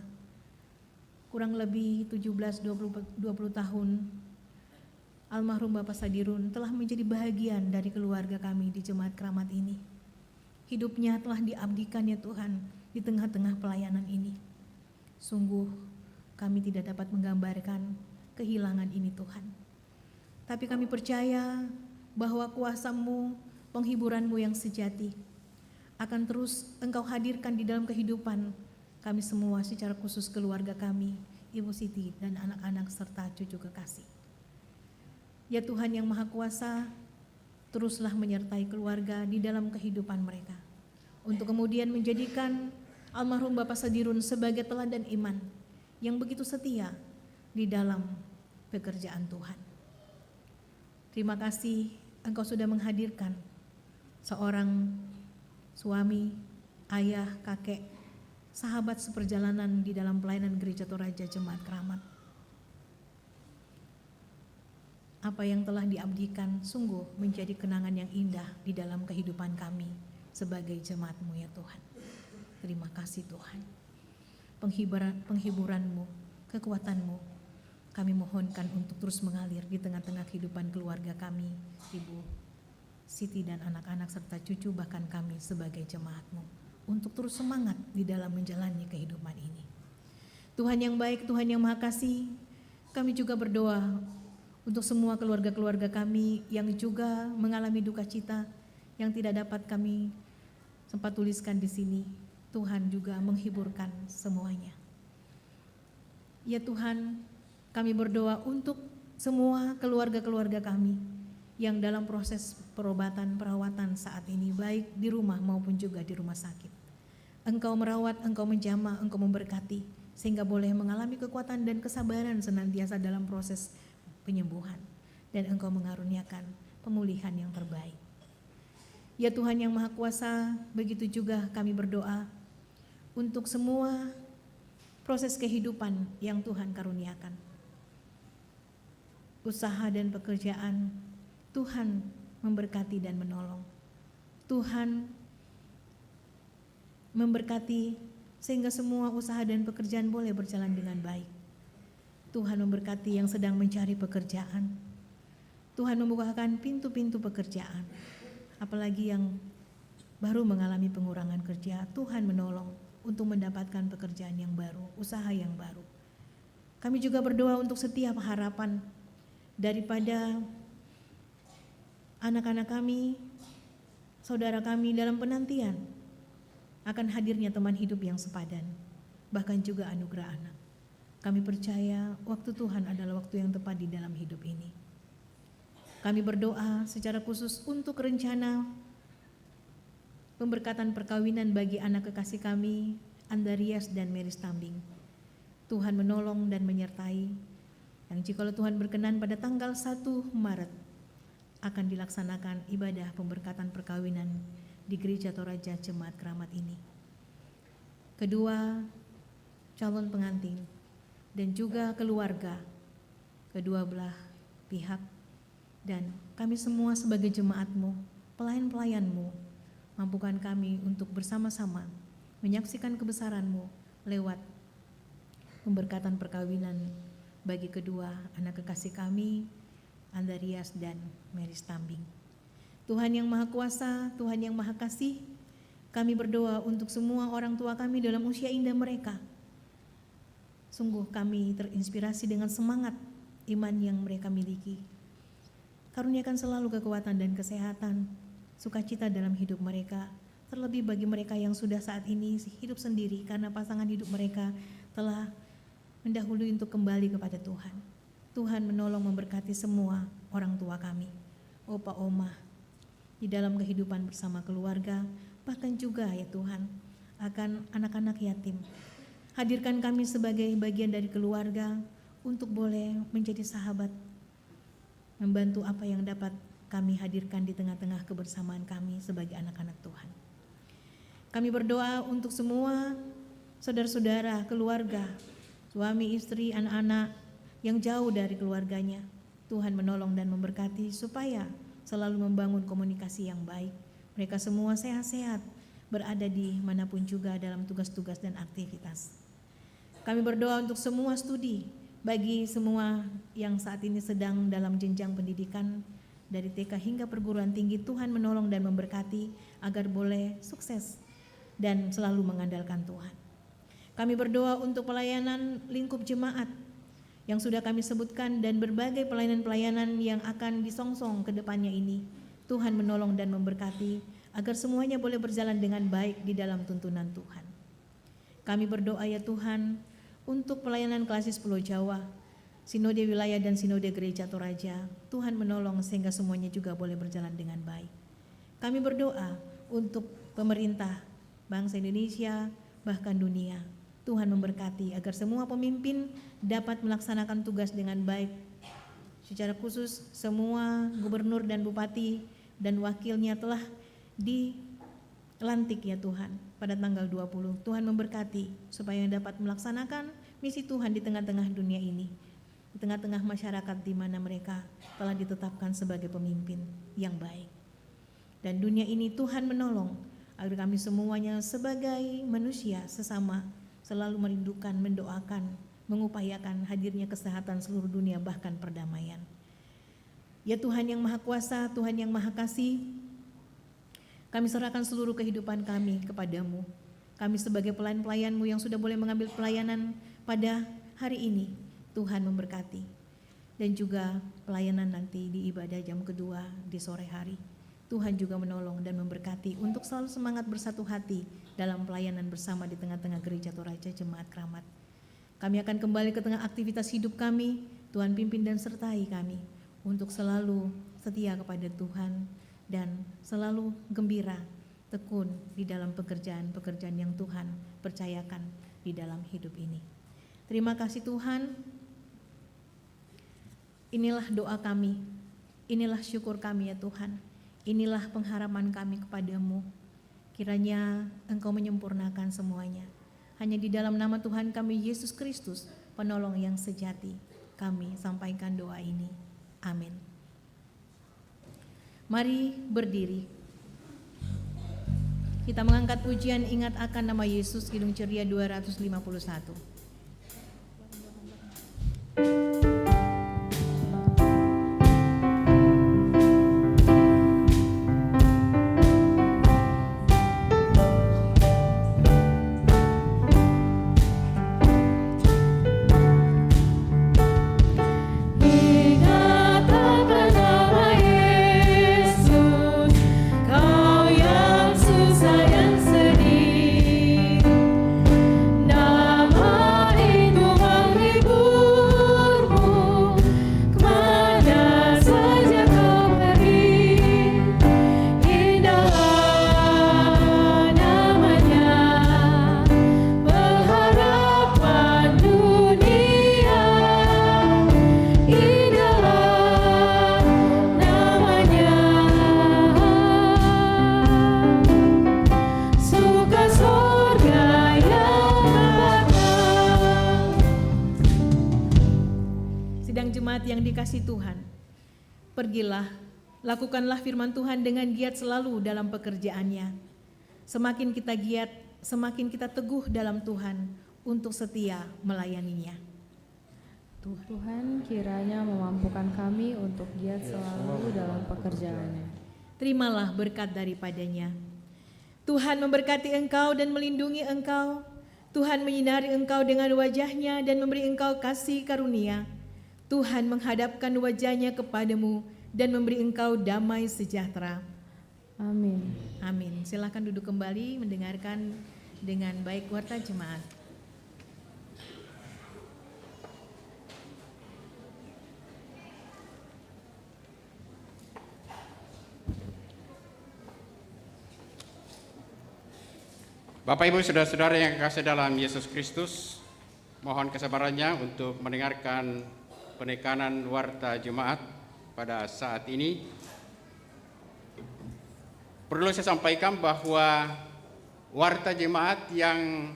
Kurang lebih 17-20 tahun almarhum Bapak Sadirun telah menjadi bagian dari keluarga kami di Jemaat Keramat ini. Hidupnya telah diabdikan ya Tuhan di tengah-tengah pelayanan ini. Sungguh kami tidak dapat menggambarkan kehilangan ini Tuhan. Tapi kami percaya bahwa kuasa-Mu, penghiburan-Mu yang sejati akan terus Engkau hadirkan di dalam kehidupan kami semua, secara khusus keluarga kami, Ibu Siti dan anak-anak serta cucu kekasih. Ya Tuhan yang Maha Kuasa, teruslah menyertai keluarga di dalam kehidupan mereka, untuk kemudian menjadikan almarhum Bapak Sadirun sebagai teladan iman yang begitu setia di dalam pekerjaan Tuhan. Terima kasih Engkau sudah menghadirkan seorang suami, ayah, kakek, sahabat seperjalanan di dalam pelayanan Gereja Toraja Jemaat Keramat. Apa yang telah diabdikan sungguh menjadi kenangan yang indah di dalam kehidupan kami sebagai jemaat-Mu ya Tuhan. Terima kasih Tuhan. Penghiburan-Mu, kekuatan-Mu, kami mohonkan untuk terus mengalir di tengah-tengah kehidupan keluarga kami, Ibu Siti dan anak-anak serta cucu, bahkan kami sebagai jemaat-Mu, untuk terus semangat di dalam menjalani kehidupan ini. Tuhan yang baik, Tuhan yang Maha Kasih, kami juga berdoa untuk semua keluarga-keluarga kami yang juga mengalami duka cita yang tidak dapat kami sempat tuliskan di sini. Tuhan juga menghiburkan semuanya. Ya Tuhan, kami berdoa untuk semua keluarga-keluarga kami yang dalam proses perobatan, perawatan saat ini, baik di rumah maupun juga di rumah sakit. Engkau merawat, Engkau menjamah, Engkau memberkati, sehingga boleh mengalami kekuatan dan kesabaran senantiasa dalam proses penyembuhan, dan Engkau mengaruniakan pemulihan yang terbaik. Ya Tuhan yang Maha Kuasa, begitu juga kami berdoa untuk semua proses kehidupan yang Tuhan karuniakan. Usaha dan pekerjaan, Tuhan memberkati dan menolong. Tuhan memberkati sehingga semua usaha dan pekerjaan boleh berjalan dengan baik. Tuhan memberkati yang sedang mencari pekerjaan. Tuhan membukakan pintu-pintu pekerjaan. Apalagi yang baru mengalami pengurangan kerja, Tuhan menolong untuk mendapatkan pekerjaan yang baru, usaha yang baru. Kami juga berdoa untuk setiap harapan daripada anak-anak kami, saudara kami dalam penantian akan hadirnya teman hidup yang sepadan, bahkan juga anugerah anak. Kami percaya waktu Tuhan adalah waktu yang tepat di dalam hidup ini. Kami berdoa secara khusus untuk rencana pemberkatan perkawinan bagi anak kekasih kami, Andarias dan Mary Stambing. Tuhan menolong dan menyertai, yang jikalau Tuhan berkenan pada tanggal 1 Maret akan dilaksanakan ibadah pemberkatan perkawinan di Gereja Toraja Jemaat Keramat ini. Kedua calon pengantin dan juga keluarga, kedua belah pihak, dan kami semua sebagai jemaat-Mu, pelayan-pelayan-Mu, mampukan kami untuk bersama-sama menyaksikan kebesaran-Mu lewat pemberkatan perkawinan bagi kedua anak kekasih kami, Andarias dan Mary Stambing. Tuhan yang Maha Kuasa, Tuhan yang Maha Kasih, kami berdoa untuk semua orang tua kami dalam usia indah mereka. Sungguh kami terinspirasi dengan semangat iman yang mereka miliki. Karuniakan selalu kekuatan dan kesehatan, sukacita dalam hidup mereka, terlebih bagi mereka yang sudah saat ini hidup sendiri karena pasangan hidup mereka telah mendahului untuk kembali kepada Tuhan. Tuhan menolong memberkati semua orang tua kami, opa oma, di dalam kehidupan bersama keluarga, bahkan juga ya Tuhan, akan anak-anak yatim. Hadirkan kami sebagai bagian dari keluarga untuk boleh menjadi sahabat, membantu apa yang dapat kami hadirkan di tengah-tengah kebersamaan kami sebagai anak-anak Tuhan. Kami berdoa untuk semua saudara-saudara, keluarga, suami, istri, anak-anak yang jauh dari keluarganya. Tuhan menolong dan memberkati supaya selalu membangun komunikasi yang baik. Mereka semua sehat-sehat, berada di manapun juga dalam tugas-tugas dan aktivitas. Kami berdoa untuk semua studi, bagi semua yang saat ini sedang dalam jenjang pendidikan, dari TK hingga perguruan tinggi. Tuhan menolong dan memberkati agar boleh sukses dan selalu mengandalkan Tuhan. Kami berdoa untuk pelayanan lingkup jemaat yang sudah kami sebutkan dan berbagai pelayanan-pelayanan yang akan disongsong ke depannya ini. Tuhan menolong dan memberkati agar semuanya boleh berjalan dengan baik di dalam tuntunan Tuhan. Kami berdoa ya Tuhan untuk pelayanan Klasis Pulau Jawa, Sinode Wilayah dan Sinode Gereja Toraja. Tuhan menolong sehingga semuanya juga boleh berjalan dengan baik. Kami berdoa untuk pemerintah, bangsa Indonesia, bahkan dunia. Tuhan memberkati agar semua pemimpin dapat melaksanakan tugas dengan baik. Secara khusus semua gubernur dan bupati dan wakilnya telah dilantik ya Tuhan pada tanggal 20. Tuhan memberkati supaya dapat melaksanakan misi Tuhan di tengah-tengah dunia ini, di tengah-tengah masyarakat di mana mereka telah ditetapkan sebagai pemimpin yang baik. Dan dunia ini Tuhan menolong agar kami semuanya sebagai manusia sesama selalu merindukan, mendoakan, mengupayakan hadirnya kesehatan seluruh dunia, bahkan perdamaian. Ya Tuhan yang Maha Kuasa, Tuhan yang Maha Kasih, kami serahkan seluruh kehidupan kami kepadamu. Kami sebagai pelayan-pelayan-Mu yang sudah boleh mengambil pelayanan pada hari ini, Tuhan memberkati. Dan juga pelayanan nanti di ibadah jam kedua di sore hari. Tuhan juga menolong dan memberkati untuk selalu semangat bersatu hati dalam pelayanan bersama di tengah-tengah Gereja Toraja Jemaat Keramat. Kami akan kembali ke tengah aktivitas hidup kami. Tuhan pimpin dan sertai kami untuk selalu setia kepada Tuhan dan selalu gembira, tekun di dalam pekerjaan-pekerjaan yang Tuhan percayakan di dalam hidup ini. Terima kasih Tuhan. Inilah doa kami, inilah syukur kami ya Tuhan. Inilah pengharapan kami kepadamu. Kiranya Engkau menyempurnakan semuanya. Hanya di dalam nama Tuhan kami Yesus Kristus, penolong yang sejati, kami sampaikan doa ini. Amin. Mari berdiri. Kita mengangkat pujian ingat akan nama Yesus, Kidung Ceria 251. Nama itu menghiburkan. yang dikasihi Tuhan, pergilah, lakukanlah firman Tuhan dengan giat selalu dalam pekerjaannya. Semakin kita giat, semakin kita teguh dalam Tuhan untuk setia melayaninya. Tuhan kiranya memampukan kami untuk giat selalu dalam pekerjaannya. Terimalah berkat daripadanya. Tuhan memberkati engkau dan melindungi engkau. Tuhan menyinari engkau dengan wajah-Nya dan memberi engkau kasih karunia. Tuhan menghadapkan wajah-Nya kepadamu dan memberi engkau damai sejahtera. Amin. Amin. Silakan duduk kembali mendengarkan dengan baik warta jemaat. Bapak Ibu Saudara-saudara yang kekasih dalam Yesus Kristus, mohon kesabarannya untuk mendengarkan penekanan warta jemaat pada saat ini. Perlu saya sampaikan bahwa warta jemaat yang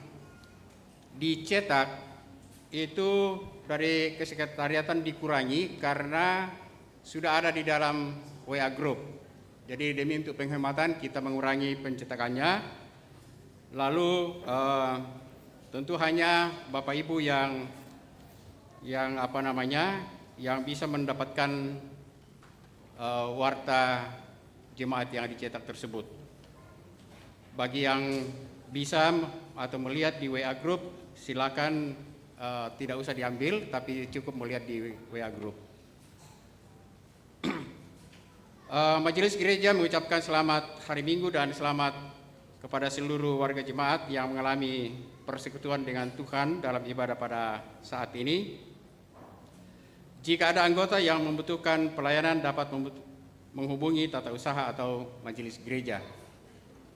dicetak itu dari kesekretariatan dikurangi karena sudah ada di dalam WA Group. Jadi demi untuk penghematan kita mengurangi pencetakannya. Lalu tentu hanya Bapak Ibu yang bisa mendapatkan warta jemaat yang dicetak tersebut. Bagi yang bisa atau melihat di WA Group, silakan tidak usah diambil, tapi cukup melihat di WA Group. Majelis Gereja mengucapkan selamat hari Minggu dan selamat kepada seluruh warga jemaat yang mengalami persekutuan dengan Tuhan dalam ibadah pada saat ini. Jika ada anggota yang membutuhkan pelayanan dapat menghubungi tata usaha atau majelis gereja.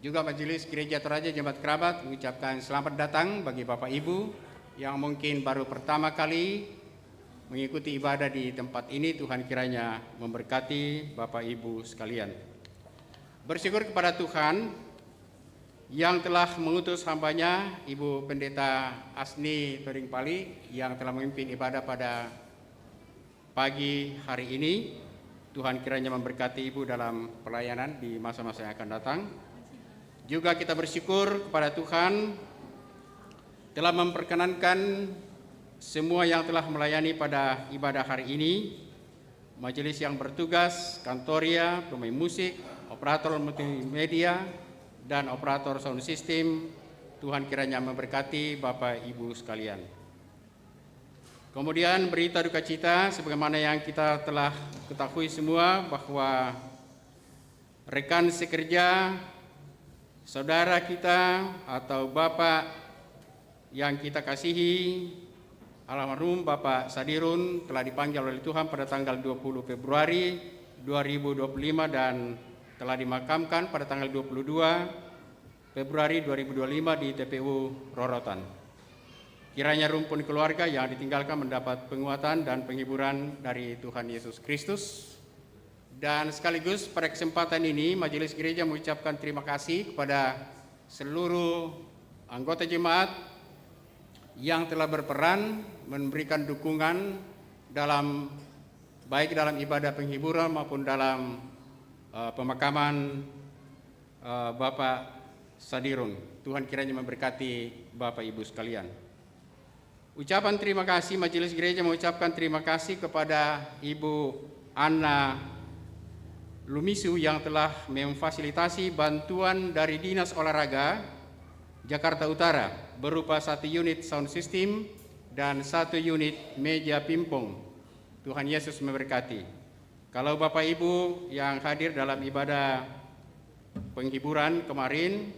Juga Majelis Gereja Toraja Jemaat Kerabat mengucapkan selamat datang bagi Bapak Ibu yang mungkin baru pertama kali mengikuti ibadah di tempat ini. Tuhan kiranya memberkati Bapak Ibu sekalian. Bersyukur kepada Tuhan yang telah mengutus hambanya Ibu Pendeta Asni Toringpali yang telah memimpin ibadah pada pagi hari ini. Tuhan kiranya memberkati Ibu dalam pelayanan di masa-masa yang akan datang. Juga kita bersyukur kepada Tuhan telah memperkenankan semua yang telah melayani pada ibadah hari ini. Majelis yang bertugas, kantoria, pemain musik, operator multimedia, dan operator sound system. Tuhan kiranya memberkati Bapak Ibu sekalian. Kemudian berita duka cita sebagaimana yang kita telah ketahui semua bahwa rekan sekerja, saudara kita atau Bapak yang kita kasihi, almarhum Bapak Sadirun telah dipanggil oleh Tuhan pada tanggal 20 Februari 2025 dan telah dimakamkan pada tanggal 22 Februari 2025 di TPU Rorotan. Kiranya rumpun keluarga yang ditinggalkan mendapat penguatan dan penghiburan dari Tuhan Yesus Kristus. Dan sekaligus pada kesempatan ini Majelis Gereja mengucapkan terima kasih kepada seluruh anggota jemaat yang telah berperan memberikan dukungan baik dalam ibadah penghiburan maupun dalam pemakaman Bapak Sadirun. Tuhan kiranya memberkati Bapak Ibu sekalian. Ucapan terima kasih, Majelis Gereja mengucapkan terima kasih kepada Ibu Anna Lumisu yang telah memfasilitasi bantuan dari Dinas Olahraga Jakarta Utara berupa 1 unit sound system dan 1 unit meja pingpong. Tuhan Yesus memberkati. Kalau Bapak Ibu yang hadir dalam ibadah penghiburan kemarin,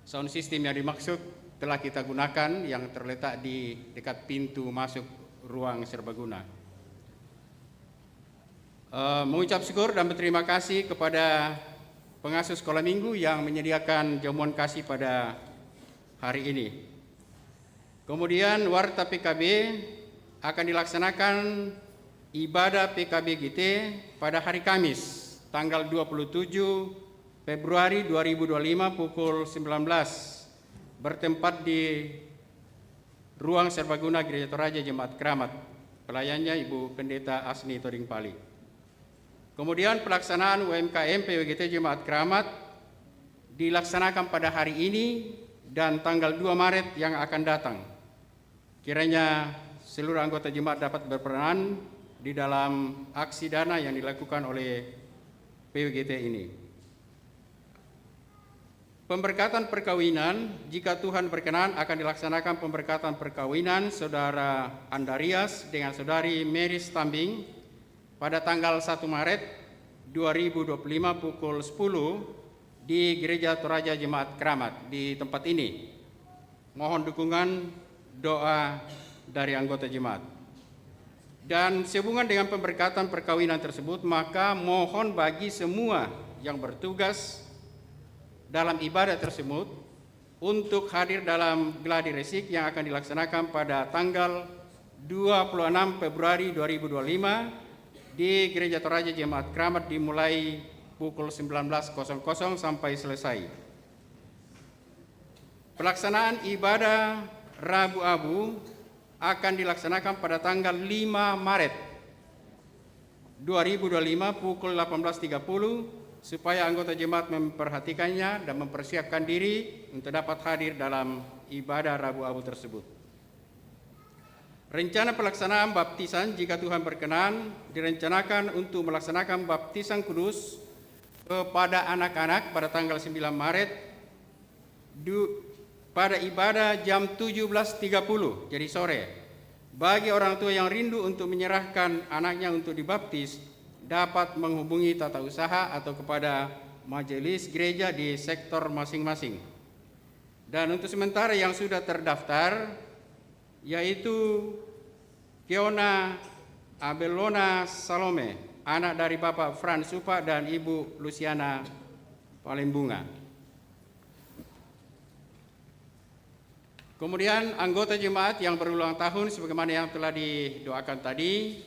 sound system yang dimaksud telah kita gunakan yang terletak di dekat pintu masuk ruang serbaguna. Mengucap syukur dan berterima kasih kepada pengasuh sekolah minggu yang menyediakan jamuan kasih pada hari ini. Kemudian warta PKB akan dilaksanakan ibadah PKBGT pada hari Kamis tanggal 27 Februari 2025 pukul 19 bertempat di ruang serbaguna Gereja Toraja Jemaat Keramat. pelayannya Ibu Pendeta Asni Toding Pali. Kemudian pelaksanaan UMKM PWGT Jemaat Keramat dilaksanakan pada hari ini dan tanggal 2 Maret yang akan datang. Kiranya seluruh anggota jemaat dapat berperan di dalam aksi dana yang dilakukan oleh PWGT ini. Pemberkatan perkawinan, jika Tuhan berkenan akan dilaksanakan pemberkatan perkawinan Saudara Andarias dengan Saudari Mary Stambing pada tanggal 1 Maret 2025 pukul 10 di Gereja Toraja Jemaat Keramat di tempat ini. Mohon dukungan doa dari anggota jemaat. Dan sehubungan dengan pemberkatan perkawinan tersebut, maka mohon bagi semua yang bertugas dalam ibadah tersebut untuk hadir dalam gladi resik yang akan dilaksanakan pada tanggal 26 Februari 2025 di Gereja Toraja Jemaat Keramat dimulai pukul 19.00 sampai selesai. Pelaksanaan ibadah Rabu Abu akan dilaksanakan pada tanggal 5 Maret 2025 pukul 18.30 supaya anggota jemaat memperhatikannya dan mempersiapkan diri untuk dapat hadir dalam ibadah Rabu Abu tersebut. Rencana pelaksanaan baptisan jika Tuhan berkenan direncanakan untuk melaksanakan baptisan kudus kepada anak-anak pada tanggal 9 Maret pada ibadah jam 17.30, jadi sore. Bagi orang tua yang rindu untuk menyerahkan anaknya untuk dibaptis, dapat menghubungi tata usaha atau kepada majelis gereja di sektor masing-masing. Dan untuk sementara yang sudah terdaftar, yaitu Kiona Abelona Salome, anak dari Bapak Frans Supa dan Ibu Luciana Palembunga. Kemudian anggota jemaat yang berulang tahun sebagaimana yang telah didoakan tadi,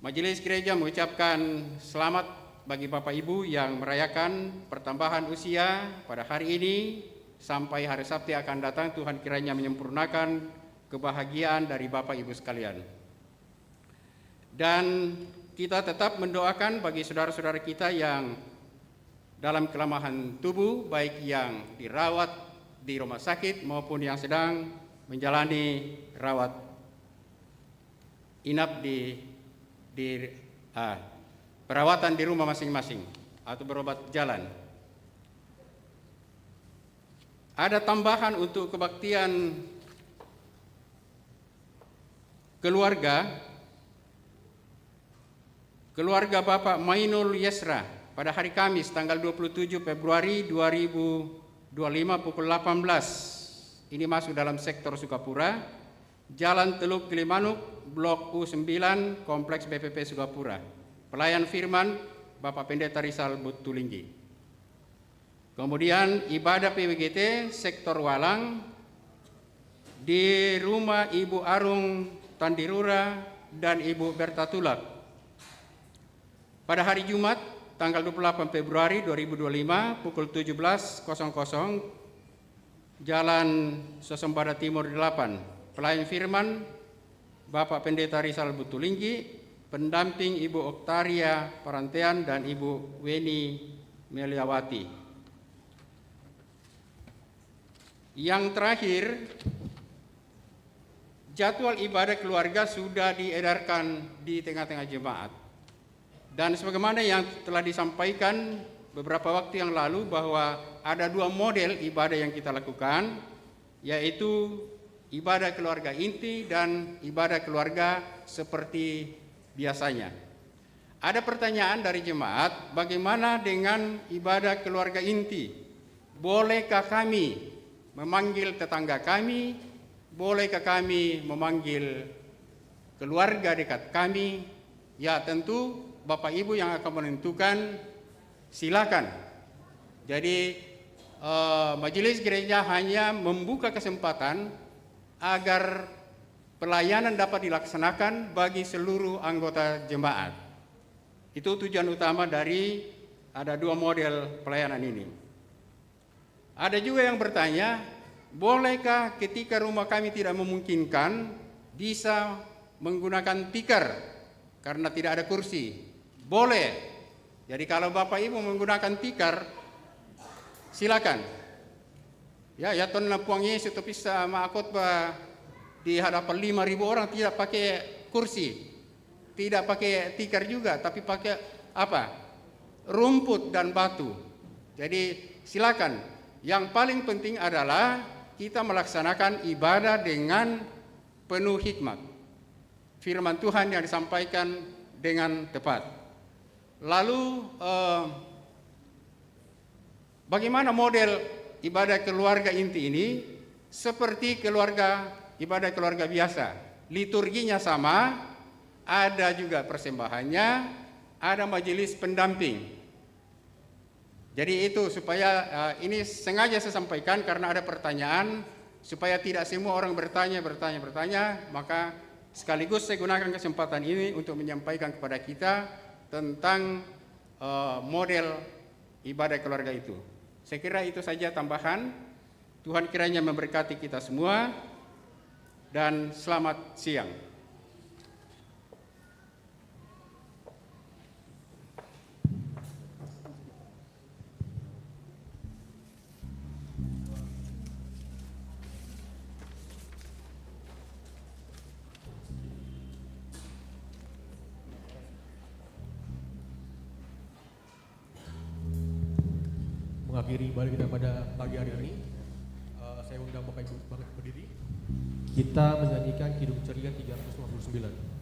Majelis Gereja mengucapkan selamat bagi Bapak Ibu yang merayakan pertambahan usia pada hari ini sampai hari Sabtu yang akan datang. Tuhan kiranya menyempurnakan kebahagiaan dari Bapak Ibu sekalian. Dan kita tetap mendoakan bagi saudara-saudara kita yang dalam kelemahan tubuh, baik yang dirawat di rumah sakit maupun yang sedang menjalani rawat inap di perawatan di rumah masing-masing atau berobat jalan. Ada tambahan untuk kebaktian keluarga Bapak Mainul Yesra pada hari Kamis tanggal 27 Februari 2025 pukul 18. Ini masuk dalam sektor Sukapura, Jalan Teluk Gilimanuk, Blok U9, Kompleks BPP Sukapura. Pelayan firman Bapak Pendeta Rizal Butulinggi. Kemudian ibadah PWGT sektor Walang di rumah Ibu Arung Tandirura dan Ibu Berta Tulak. Pada hari Jumat tanggal 28 Februari 2025 pukul 17.00 Jalan Sosembada Timur 8. Pelayan firman Bapak Pendeta Rizal Butulinggi, pendamping Ibu Oktaria Parantean dan Ibu Weni Meliawati. Yang terakhir, jadwal ibadah keluarga sudah diedarkan di tengah-tengah jemaat. Dan sebagaimana yang telah disampaikan beberapa waktu yang lalu bahwa ada dua model ibadah yang kita lakukan, yaitu ibadah keluarga inti dan ibadah keluarga seperti biasanya. Ada pertanyaan dari jemaat, bagaimana dengan ibadah keluarga inti? Bolehkah kami memanggil tetangga kami? Bolehkah kami memanggil keluarga dekat kami? Ya tentu Bapak Ibu yang akan menentukan, silakan. Jadi majelis gereja hanya membuka kesempatan agar pelayanan dapat dilaksanakan bagi seluruh anggota jemaat. Itu tujuan utama dari ada dua model pelayanan ini. Ada juga yang bertanya, bolehkah ketika rumah kami tidak memungkinkan, bisa menggunakan tikar karena tidak ada kursi. Boleh. Jadi kalau Bapak Ibu menggunakan tikar, silakan. Ya ton puang Yesus itu bisa khotbah di hadapan 5.000 orang tidak pakai kursi, tidak pakai tikar juga, tapi pakai apa? Rumput dan batu. Jadi silakan. Yang paling penting adalah kita melaksanakan ibadah dengan penuh hikmat. Firman Tuhan yang disampaikan dengan tepat. Lalu bagaimana model ibadah keluarga inti ini? Seperti ibadah keluarga biasa. Liturginya sama, ada juga persembahannya, ada majelis pendamping. Jadi itu supaya ini sengaja saya sampaikan karena ada pertanyaan, supaya tidak semua orang bertanya, maka sekaligus saya gunakan kesempatan ini untuk menyampaikan kepada kita tentang model ibadah keluarga itu. Saya kira itu saja tambahan. Tuhan kiranya memberkati kita semua dan selamat siang. Mengakhiri ibadah kita pada pagi hari ini, saya undang Bapak Ibu berdiri. Kita menyanyikan Kidung Ceria 359.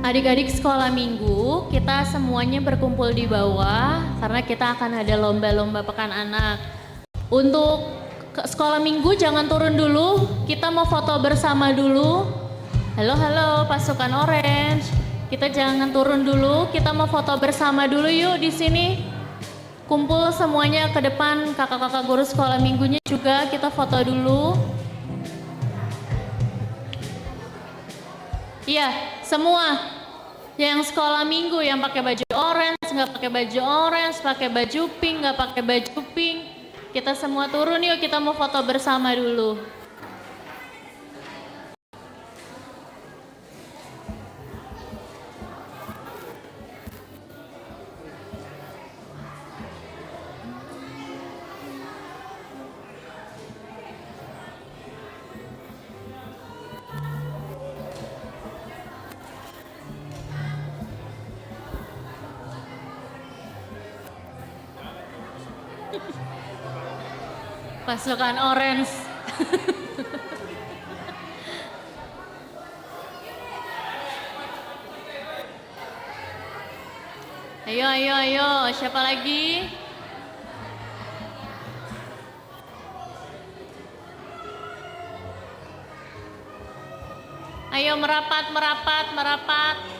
Adik-adik sekolah minggu, kita semuanya berkumpul di bawah karena kita akan ada lomba-lomba pekan anak. Untuk sekolah minggu jangan turun dulu, kita mau foto bersama dulu. Halo pasukan orange, kita jangan turun dulu, kita mau foto bersama dulu yuk di sini. Kumpul semuanya ke depan, kakak-kakak guru sekolah minggunya juga kita foto dulu. Iya, semua. Yang sekolah minggu yang pakai baju orange, nggak pakai baju orange, pakai baju pink, nggak pakai baju pink. Kita semua turun yuk, kita mau foto bersama dulu. Pasukan orange. Ayo, siapa lagi? Ayo merapat, merapat, merapat.